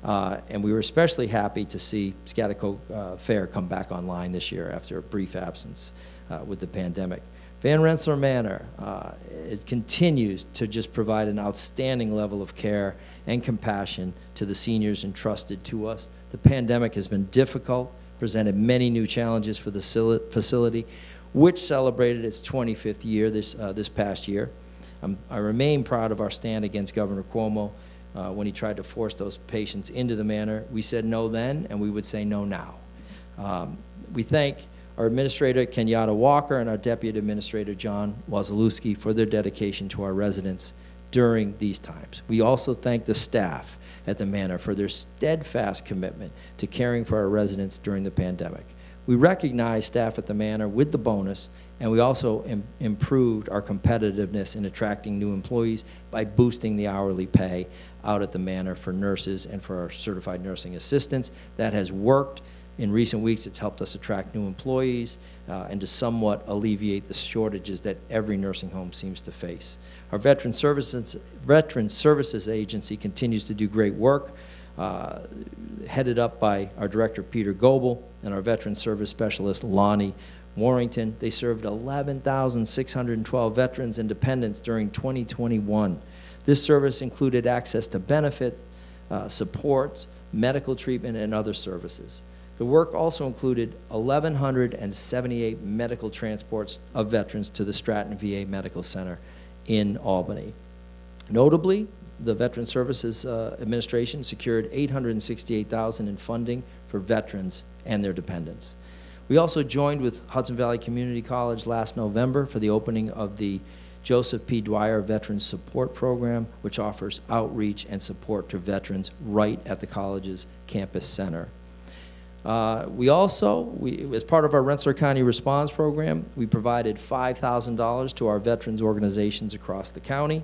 And we were especially happy to see Schaghticoke Fair come back online this year after a brief absence with the pandemic. Van Rensselaer Manor, it continues to just provide an outstanding level of care and compassion to the seniors entrusted to us. The pandemic has been difficult, presented many new challenges for the facility, which celebrated its 25th year this past year. I remain proud of our stand against Governor Cuomo when he tried to force those patients into the manor. We said no then, and we would say no now. We thank our Administrator, Kenyatta Walker, and our Deputy Administrator, John Wazalewski, for their dedication to our residents during these times. We also thank the staff at the manor for their steadfast commitment to caring for our residents during the pandemic. We recognize staff at the manor with the bonus, and we also improved our competitiveness in attracting new employees by boosting the hourly pay out at the manor for nurses and for our certified nursing assistants. That has worked. In recent weeks, it's helped us attract new employees and to somewhat alleviate the shortages that every nursing home seems to face. Our Veteran Services Agency continues to do great work, headed up by our Director, Peter Goebel, and our Veteran Service Specialist, Lonnie Warrington. They served 11,612 veterans and dependents during 2021. This service included access to benefits, supports, medical treatment, and other services. The work also included 1,178 medical transports of veterans to the Stratton VA Medical Center in Albany. Notably, the Veteran Services Administration secured $868,000 in funding for veterans and their dependents. We also joined with Hudson Valley Community College last November for the opening of the Joseph P. Dwyer Veterans Support Program, which offers outreach and support to veterans right at the college's campus center. As part of our Rensselaer County Response Program, we provided $5,000 to our veterans organizations across the county.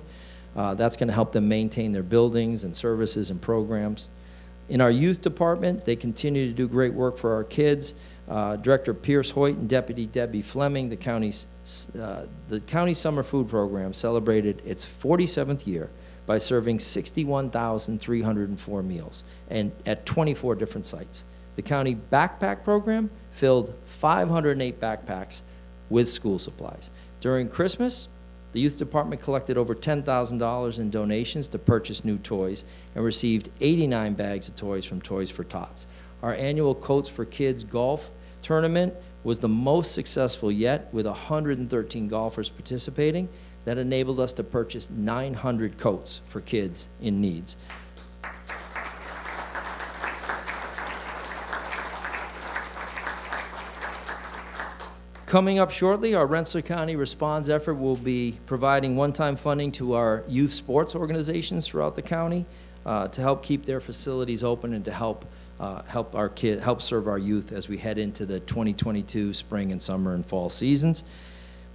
That's going to help them maintain their buildings and services and programs. In our youth department, they continue to do great work for our kids. Director Pierce Hoyt and Deputy Debbie Fleming, the county summer food program celebrated its 47th year by serving 61,304 meals and at 24 different sites. The county backpack program filled 508 backpacks with school supplies. During Christmas, the youth department collected over $10,000 in donations to purchase new toys and received 89 bags of toys from Toys for Tots. Our annual Coats for Kids golf tournament was the most successful yet, with 113 golfers participating. That enabled us to purchase 900 coats for kids in needs. Coming up shortly, our Rensselaer County Response effort will be providing one-time funding to our youth sports organizations throughout the county. to help keep their facilities open and to help serve our youth as we head into the 2022 spring and summer and fall seasons.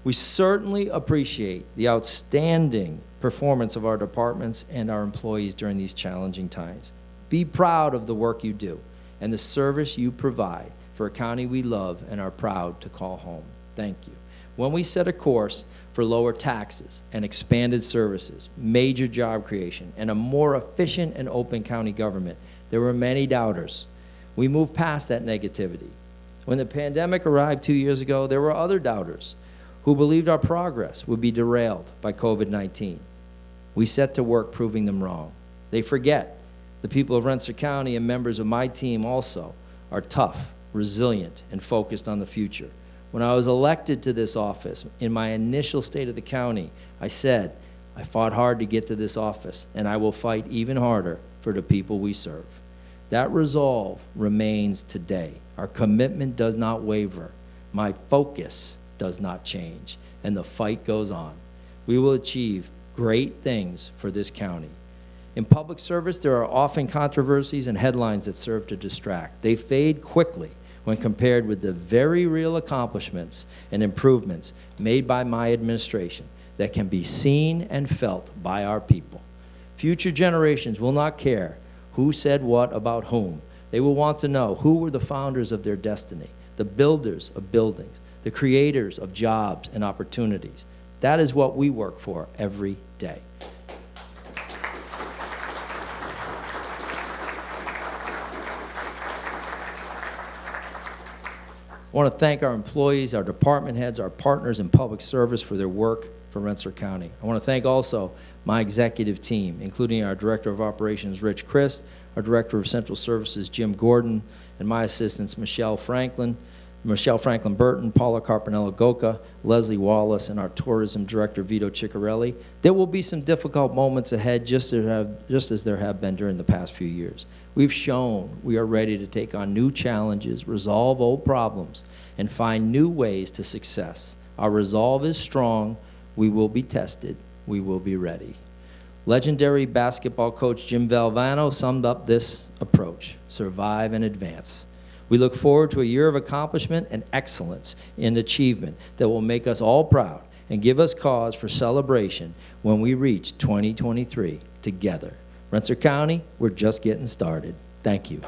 We certainly appreciate the outstanding performance of our departments and our employees during these challenging times. Be proud of the work you do and the service you provide for a county we love and are proud to call home. Thank you. When we set a course for lower taxes and expanded services, major job creation, and a more efficient and open county government, there were many doubters. We moved past that negativity. When the pandemic arrived 2 years ago, there were other doubters who believed our progress would be derailed by COVID-19. We set to work proving them wrong. They forget the people of Rensselaer County and members of my team also are tough, resilient, and focused on the future. When I was elected to this office, in my initial state of the county, I said, I fought hard to get to this office, and I will fight even harder for the people we serve. That resolve remains today. Our commitment does not waver. My focus does not change, and the fight goes on. We will achieve great things for this county. In public service, there are often controversies and headlines that serve to distract. They fade quickly when compared with the very real accomplishments and improvements made by my administration that can be seen and felt by our people. Future generations will not care who said what about whom. They will want to know who were the founders of their destiny, the builders of buildings, the creators of jobs and opportunities. That is what we work for every day. I want to thank our employees, our department heads, our partners in public service for their work for Rensselaer County. I want to thank also my executive team, including our Director of Operations, Rich Christ, our Director of Central Services, Jim Gordon, and my assistants, Michelle Franklin Burton, Paula Carpinello-Goca, Leslie Wallace, and our Tourism Director, Vito Ciccarelli. There will be some difficult moments ahead, just as there have been during the past few years. We've shown we are ready to take on new challenges, resolve old problems, and find new ways to success. Our resolve is strong. We will be tested. We will be ready. Legendary basketball coach Jim Valvano summed up this approach: survive and advance. We look forward to a year of accomplishment and excellence in achievement that will make us all proud and give us cause for celebration when we reach 2023 together. Rensselaer County, we're just getting started. Thank you.